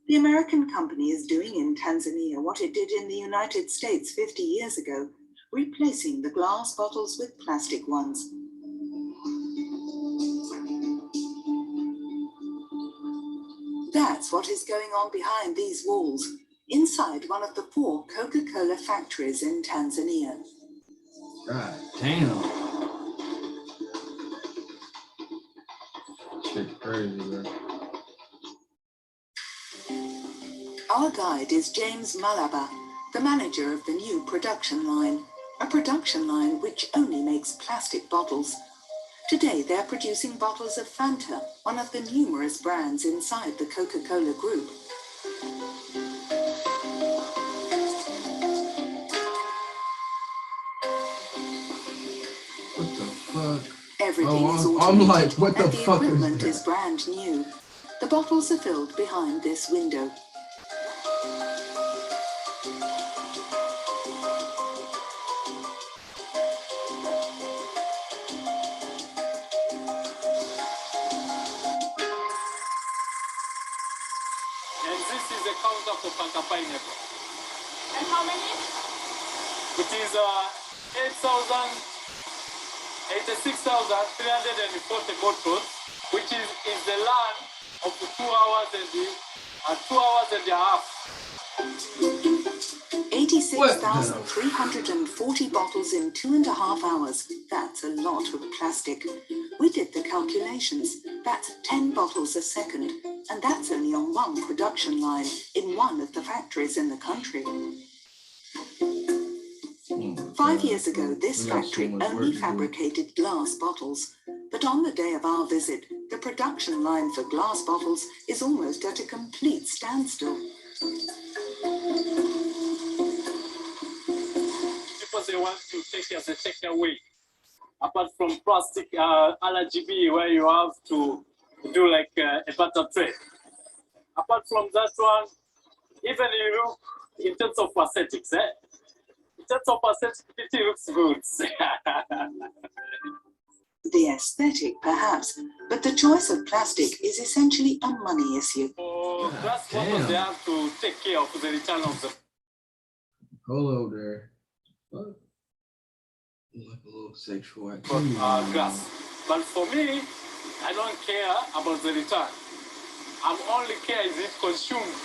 The American company is doing in Tanzania what it did in the United States 50 years ago, replacing the glass bottles with plastic ones. That's what is going on behind these walls, inside one of the 4 Coca-Cola factories in Tanzania. God damn. Shit's crazy, bro. Our guide is James Malaba, the manager of the new production line, a production line which only makes plastic bottles. Today they're producing bottles of Fanta, one of the numerous brands inside the Coca-Cola group. What the fuck? Everything is I'm automated, like, what the and the fuck is equipment that? is brand new. The bottles are filled behind this window. counter for Fanta pineapple. And how many? It is 86,340 bottles, which is the land of 2 hours and 2 hours and a half. 86,340 bottles in 2.5 hours. That's a lot of plastic. We did the calculations. That's 10 bottles a second. And that's only on one production line in one of the factories in the country. 5 years ago, this factory only fabricated glass bottles. But on the day of our visit, the production line for glass bottles is almost at a complete standstill. People they want to take as a takeaway. Apart from plastic RGB, where you have to do like a butter tray. Apart from that one, even you look in terms of aesthetics, in terms of aesthetics, it looks good. The aesthetic, perhaps, but the choice of plastic is essentially a money issue. So that's what they have to take care of the return of the Hello there. What? Like a little sexual activity. glass. But for me, I don't care about the return. I'm only care is it consumed.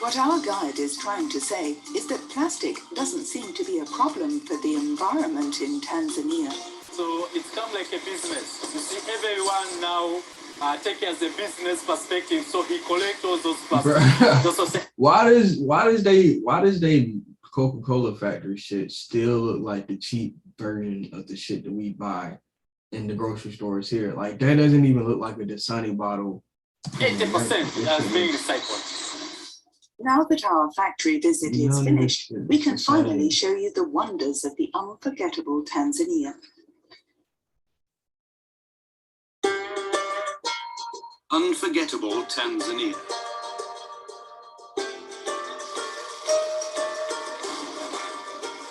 What our guide is trying to say is that plastic doesn't seem to be a problem for the environment in Tanzania. So it's come like a business. You see, everyone now take it as a business perspective. So he collects all those plastics. Why does they Coca-Cola factory shit still look like the cheap version of the shit that we buy in the grocery stores here? Like that doesn't even look like a Dasani bottle. 80% has been recycled. Now that our factory visit is finished, we can finally show you the wonders of the unforgettable Tanzania. Unforgettable Tanzania.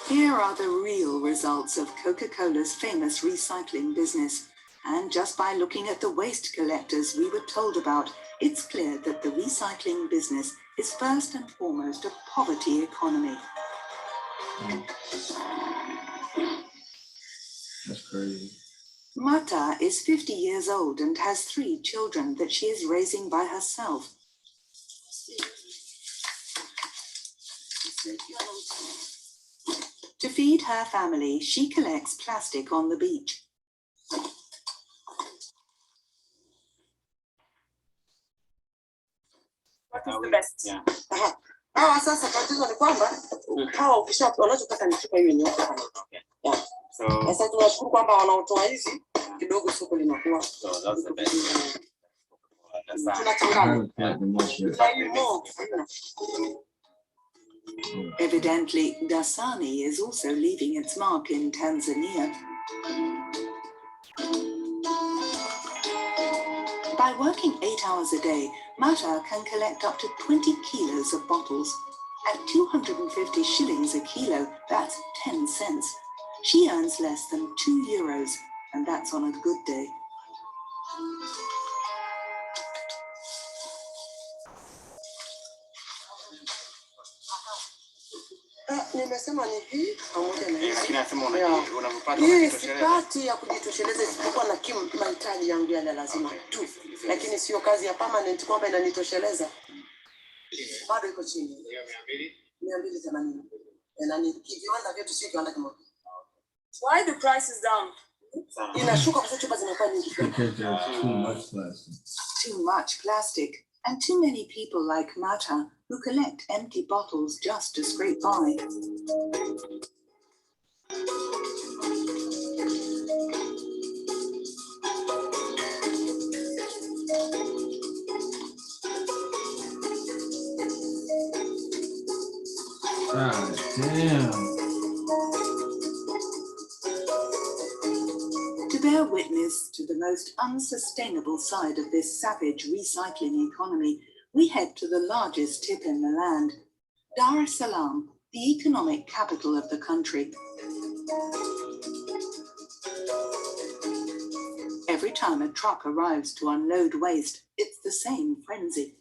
Here are the real results of Coca-Cola's famous recycling business. And just by looking at the waste collectors we were told about, it's clear that the recycling business is first and foremost a poverty economy. That's crazy. Mata is 50 years old and has 3 children that she is raising by herself. To feed her family, she collects plastic on the beach. What is the best? Hawa sasa tatizo ni kwamba hawa ukisha wanachotaka ni chupa hiyo nyeupe. Sasa tunashukuru kwamba wanaotoa hizi kidogo soko linakuwa. Evidently, Dasani is also leaving its mark in Tanzania. By working 8 hours a day, Mata can collect up to 20 kilos of bottles. At 250 shillings a kilo, that's 10 cents. She earns less than €2, and that's on a good day. Nimesema ni hii pamoja na hii. Hii sipati ya kujitosheleza isipokuwa na mahitaji yangu yale lazima tu. Lakini sio kazi ya permanent kwamba inanitosheleza. Bado iko chini. 280. Na ni kiwanda vyetu sio kiwanda kimoja. Why the price is down? Inashuka kwa sababu chupa zinakuwa nyingi. Too much plastic. And too many people like Mata who collect empty bottles just to scrape by. God damn. To bear witness to the most unsustainable side of this savage recycling economy, we head to the largest tip in the land, Dar es Salaam, the economic capital of the country. Every time a truck arrives to unload waste, it's the same frenzy.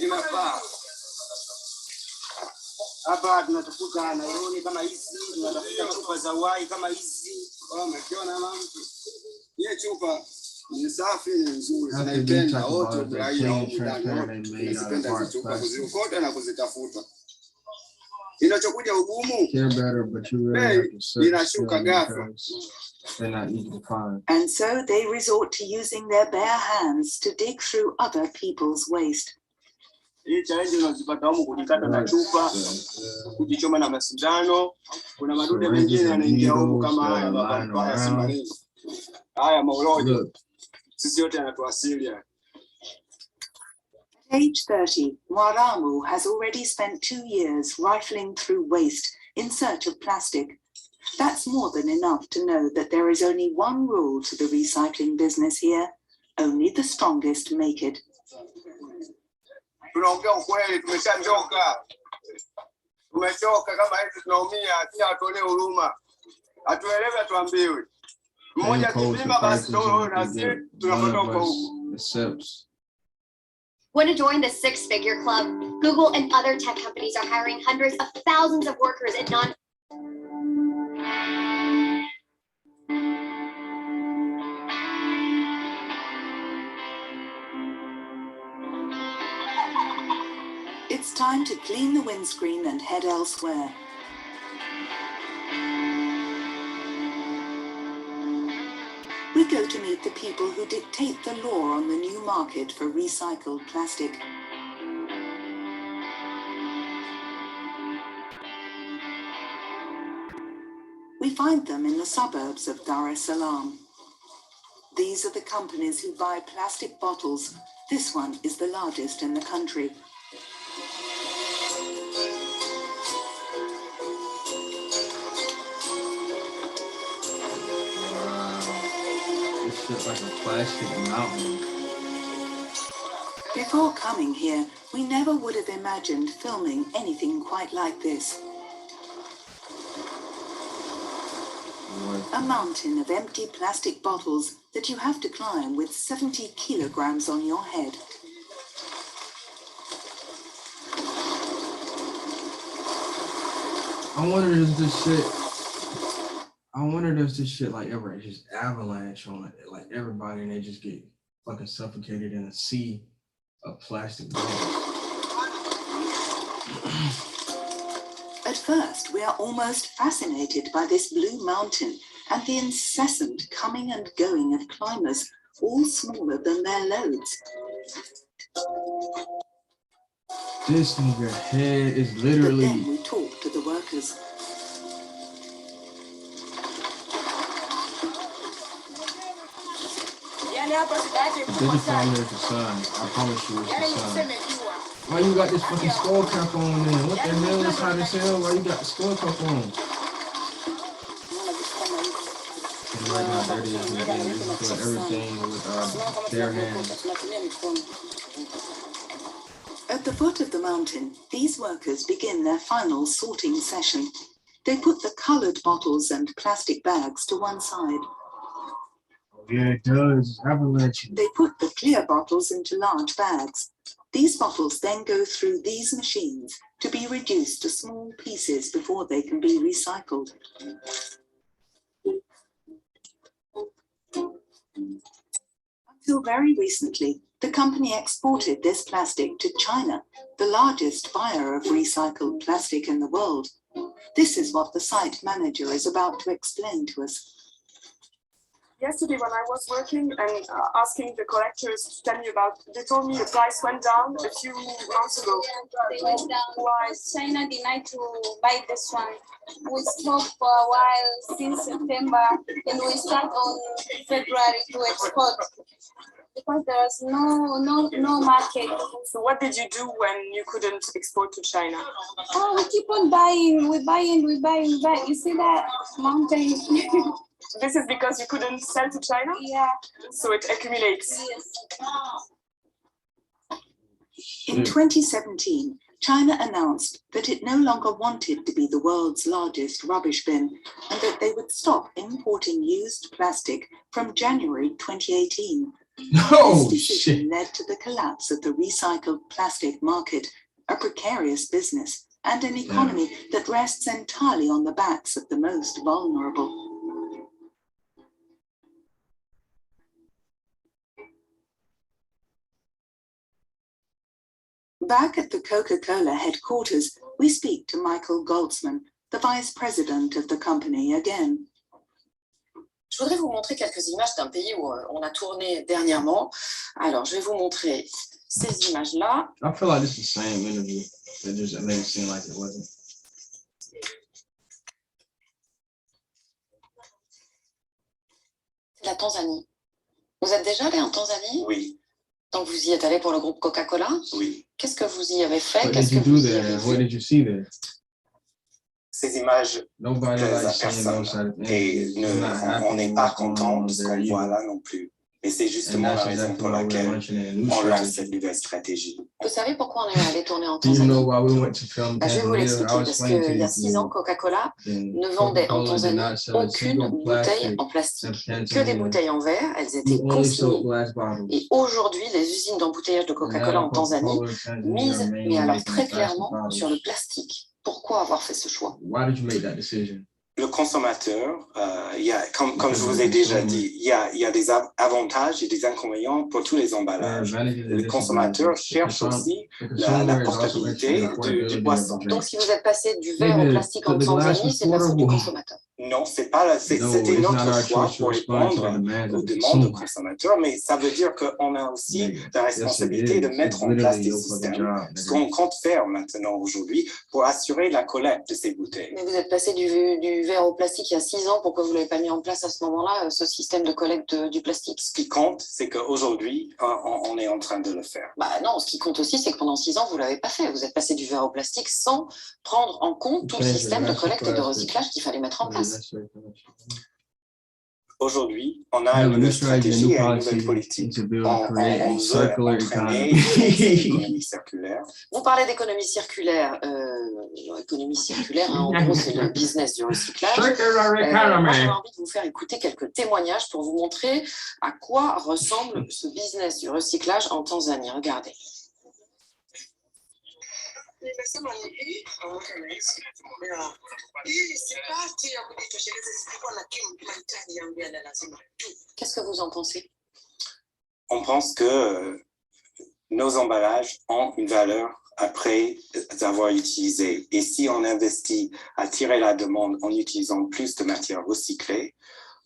inafaa. Hapa tunatafuta nailoni kama hizi, tunatafuta chupa za wai kama hizi. Umekiona mama? Hii chupa ni safi, ni nzuri. Tunaipenda wote raia wa ndani. Tunazipenda hizi chupa kuziokota na kuzitafuta. Inachokuja ugumu. Inashuka ghafla. They're not easy to find. And so they resort to using their bare hands to dig through other people's waste. Hii challenge unazipata huko kujikata na chupa, kujichoma na masindano, kuna madude mengine yanaingia huko kama haya baba simarini. Haya maulodi. Sisi yote yanatuasili haya. At age 30, Mwaramu has already spent 2 years rifling through waste in search of plastic. That's more than enough to know that there is only one rule to the recycling business here. Only the strongest make it. Tunaongea ukweli, tumeshachoka. Tumechoka kama hivi tunaumia, pia atuonee huruma. Atuelewe tuambiwe. Mmoja kipima basi ndio na sisi tunapata huko. Want to join the six-figure club? Google and other tech companies are hiring hundreds of thousands of workers in It's time to clean the windscreen and head elsewhere. We go to meet the people who dictate the law on the new market for recycled plastic. We find them in the suburbs of Dar es Salaam. These are the companies who buy plastic bottles. This one is the largest in the country. Like a plastic mountain. Before coming here, we never would have imagined filming anything quite like this. A mountain of empty plastic bottles that you have to climb with 70 kilograms on your head. I wonder if this shit like ever just avalanche on like everybody and they just get fucking suffocated in a sea of plastic bottles. At first, we are almost fascinated by this blue mountain and the incessant coming and going of climbers, all smaller than their loads. This nigga head is literally. But then we talk to the workers. This family is the sun. I promise you it's the sun. Why you got this fucking skull cap on then? What the hell is hot as hell? Why you got the skull cap on? And right now, there it is again. This is doing everything with their hands. At the foot of the mountain, these workers begin their final sorting session. They put the colored bottles and plastic bags to one side. Yeah, it does. Avalanche. They put the clear bottles into large bags. These bottles then go through these machines to be reduced to small pieces before they can be recycled. Until very recently, the company exported this plastic to China, the largest buyer of recycled plastic in the world. This is what the site manager is about to explain to us. Yesterday when I was working and asking the collectors to tell me about, they told me the price went down a few months ago. They went down because China denied to buy this one. We stopped for a while since September and we start on February to export because there's no market. So what did you do when you couldn't export to China? Oh, we keep on buying, we buy. You see that mountain? This is because you couldn't sell to China? Yeah. So it accumulates. Yes. In 2017, China announced that it no longer wanted to be the world's largest rubbish bin and that they would stop importing used plastic from January 2018. No This decision shit. led to the collapse of the recycled plastic market, a precarious business, and an economy that rests entirely on the backs of the most vulnerable. Back at the Coca-Cola headquarters, we speak to Michael Goldsman, the vice president of the company again. Je voudrais vous montrer quelques images d'un pays où on a tourné dernièrement. Alors, je vais vous montrer ces images-là. I feel like this is the same interview. It just made it seem like it wasn't. C'est la Tanzanie. Vous êtes déjà allé en Tanzanie? Oui. Donc, vous y êtes allé pour le groupe Coca-Cola? Oui. Qu'est-ce que vous y avez fait? What Qu'est-ce did you que do vous y there? avez What vu? did you see there? Ces images Nobody plaisent à likes seeing personne those side of things. et It's not happy on n'est with pas what's going content on de ce there qu'on voit either. là non plus. Et c'est And justement la that's raison exactly pour why we're laquelle launching a new on lance strategy. cette nouvelle stratégie. Vous savez pourquoi on est allé tourner en Do you Tanzanie? know why we went to film Je vais vous Tanzania? l'expliquer I'll parce explain to qu'il y you. a 6 ans, Coca-Cola Then ne vendait en Coca-Cola did Tanzanie not sell a aucune single bouteille plastic en plastique, in que des Tanzania. bouteilles en verre. Elles We étaient only sold consignées. glass bottles. Et aujourd'hui, les usines d'embouteillage de And Coca-Cola now en Tanzanie Coca-Cola Tanzania misent, are mais mainly alors making très plastic clairement, bottles. sur le plastique. Pourquoi avoir fait ce choix? Why did you make that decision? Le consommateur, comme je vous ai déjà dit, il y a des avantages et des inconvénients pour tous les emballages. Le consommateur cherche aussi la portabilité du boisson. Donc, si vous êtes passé du verre au plastique en Tanzanie, c'est de la faute du consommateur. Non, c'était notre choix pour répondre aux demandes du consommateur, mais ça veut dire qu'on a aussi la responsabilité de mettre en place des systèmes, ce qu'on compte faire maintenant aujourd'hui pour assurer la collecte de ces bouteilles. Mais vous êtes passé du verre au plastique il y a 6 ans, pourquoi vous ne l'avez pas mis en place à ce moment-là, ce système de collecte du plastique? Ce qui compte, c'est qu'aujourd'hui, on est en train de le faire. Bah non, ce qui compte aussi, c'est que pendant 6 ans, vous ne l'avez pas fait. Vous êtes passé du verre au plastique sans prendre en compte tout le système de collecte et de recyclage qu'il fallait mettre en place. Aujourd'hui, on a une nouvelle stratégie et une nouvelle politique. On veut entraîner l'économie circulaire. Vous parlez d'économie circulaire. L'économie circulaire, hein, en gros, c'est le business du recyclage. Moi, j'avais envie de vous faire écouter quelques témoignages pour vous montrer à quoi ressemble ce business du recyclage en Tanzanie. Regardez. Nimesema ni hii pamoja na hizi hii sipati ya kujitosheleza isipokuwa na mahitaji yangu yale lazima tu. Qu'est-ce que vous en pensez? On pense que nos emballages ont une valeur après avoir utilisé. Et si on investit à tirer la demande en utilisant plus de matières recyclées,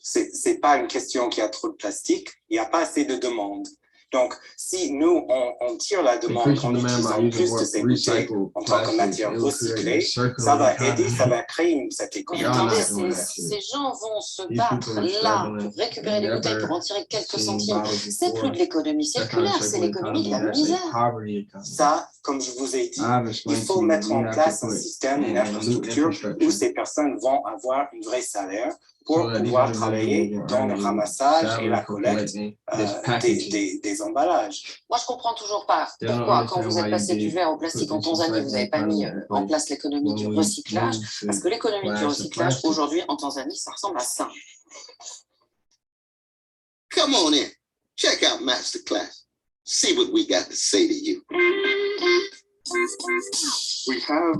c'est pas une question qu'il y a trop de plastique, il n'y a pas assez de demande. Donc, si nous, on tire la demande en utilisant plus de ces bouteilles en tant que matière recyclée, ça va aider, ça va créer cette économie. Mais attendez, ces gens vont se battre là pour récupérer les bouteilles, pour en tirer quelques centimes. C'est plus de l'économie circulaire, c'est l'économie de la misère. Ça, comme je vous ai dit, il faut mettre en place un système, une infrastructure où ces personnes vont avoir un vrai salaire pour pouvoir travailler dans le ramassage et la collecte des emballages. Moi, je comprends toujours pas pourquoi, quand vous êtes passé du verre au plastique en Tanzanie, vous n'avez pas mis en place l'économie du recyclage, parce que l'économie du recyclage, aujourd'hui, en Tanzanie, ça ressemble à ça. Come on in. Check out Masterclass. See what we got to say to you. We have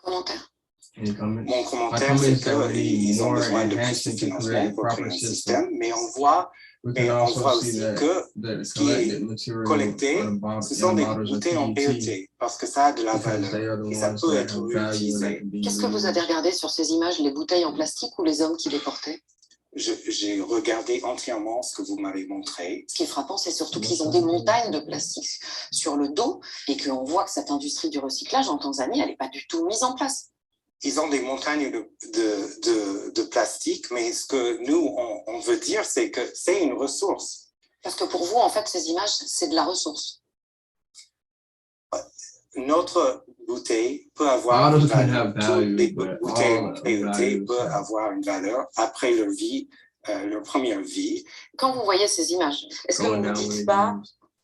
Commentaire. Mon commentaire, c'est qu'ils ont besoin de plus de financement pour créer un système, mais on voit aussi que ce qui est collecté, ce sont des bouteilles en PET, parce que ça a de la valeur et ça peut être réutilisé. Qu'est-ce que vous avez regardé sur ces images, les bouteilles en plastique ou les hommes qui les portaient? J'ai regardé entièrement ce que vous m'avez montré. Ce qui est frappant, c'est surtout qu'ils ont des montagnes de plastique sur le dos et qu'on voit que cette industrie du recyclage en Tanzanie, elle n'est pas du tout mise en place. Ils ont des montagnes de plastique, mais ce que nous, on veut dire, c'est que c'est une ressource. Parce que pour vous, en fait, ces images, c'est de la ressource. Notre bouteille peut avoir une valeur. Toutes les bouteilles PET peuvent avoir une valeur après leur première vie. Quand vous voyez ces images, est-ce que vous ne dites pas,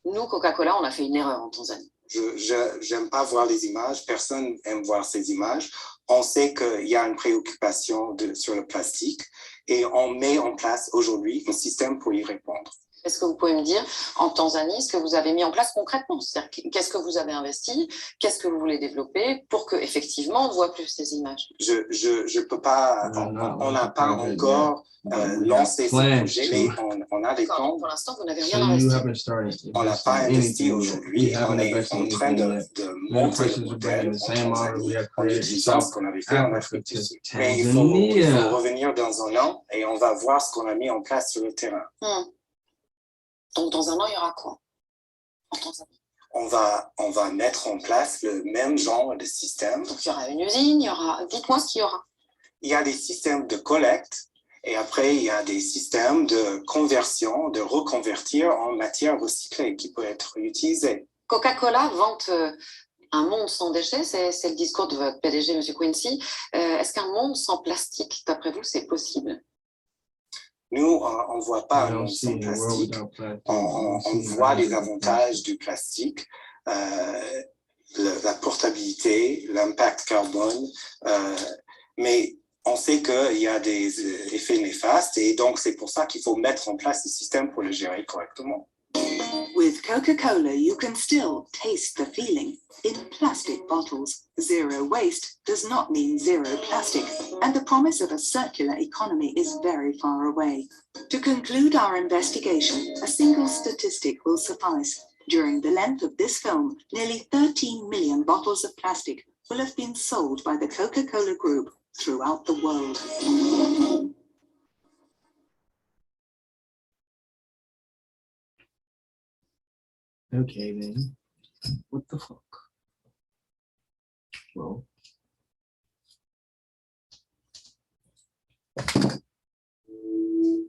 nous, Coca-Cola, on a fait une erreur en Tanzanie? j'aime pas voir les images, personne aime voir ces images. On sait qu'il y a une préoccupation sur le plastique et on met en place aujourd'hui un système pour y répondre. Est-ce que vous pouvez me dire, en Tanzanie, ce que vous avez mis en place concrètement? C'est-à-dire, qu'est-ce que vous avez investi? Qu'est-ce que vous voulez développer pour qu'effectivement, on ne voit plus ces images? Je peux pas, on n'a pas encore lancé ce projet, mais on a des plans. Pour l'instant, vous n'avez rien investi. On n'a pas investi aujourd'hui. On est en train de monter le modèle en Tanzanie en utilisant ce qu'on avait fait en Afrique du Sud. Mais il faut revenir dans un an et on va voir ce qu'on a mis en place sur le terrain. Donc, dans un an, il y aura quoi en Tanzanie? On va mettre en place le même genre de système. Donc, il y aura une usine, il y aura... Dites-moi ce qu'il y aura. Il y a des systèmes de collecte et après, il y a des systèmes de conversion, de reconvertir en matière recyclée qui peut être utilisée. Coca-Cola vante un monde sans déchets, c'est le discours de votre PDG, M. Quincy. Est-ce qu'un monde sans plastique, d'après vous, c'est possible? Nous, on ne voit pas un monde sans plastique. On voit les avantages du plastique, la portabilité, l'impact carbone, mais on sait qu'il y a des effets néfastes et donc c'est pour ça qu'il faut mettre en place ce système pour le gérer correctement. With Coca-Cola, you can still taste the feeling in plastic bottles. Zero waste does not mean zero plastic, and the promise of a circular economy is very far away. To conclude our investigation, a single statistic will suffice. During the length of this film, nearly 13 million bottles of plastic will have been sold by the Coca-Cola Group throughout the world. Okay, then. What the fuck? Well.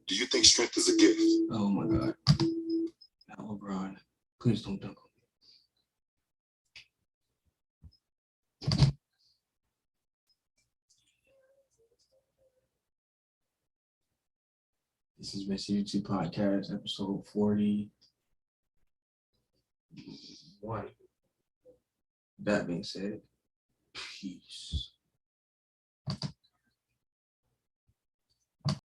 Do you think strength is a gift? Oh my God. Now, LeBron, please don't dunk on me. This has been CGT Podcast, episode 41. That being said, peace.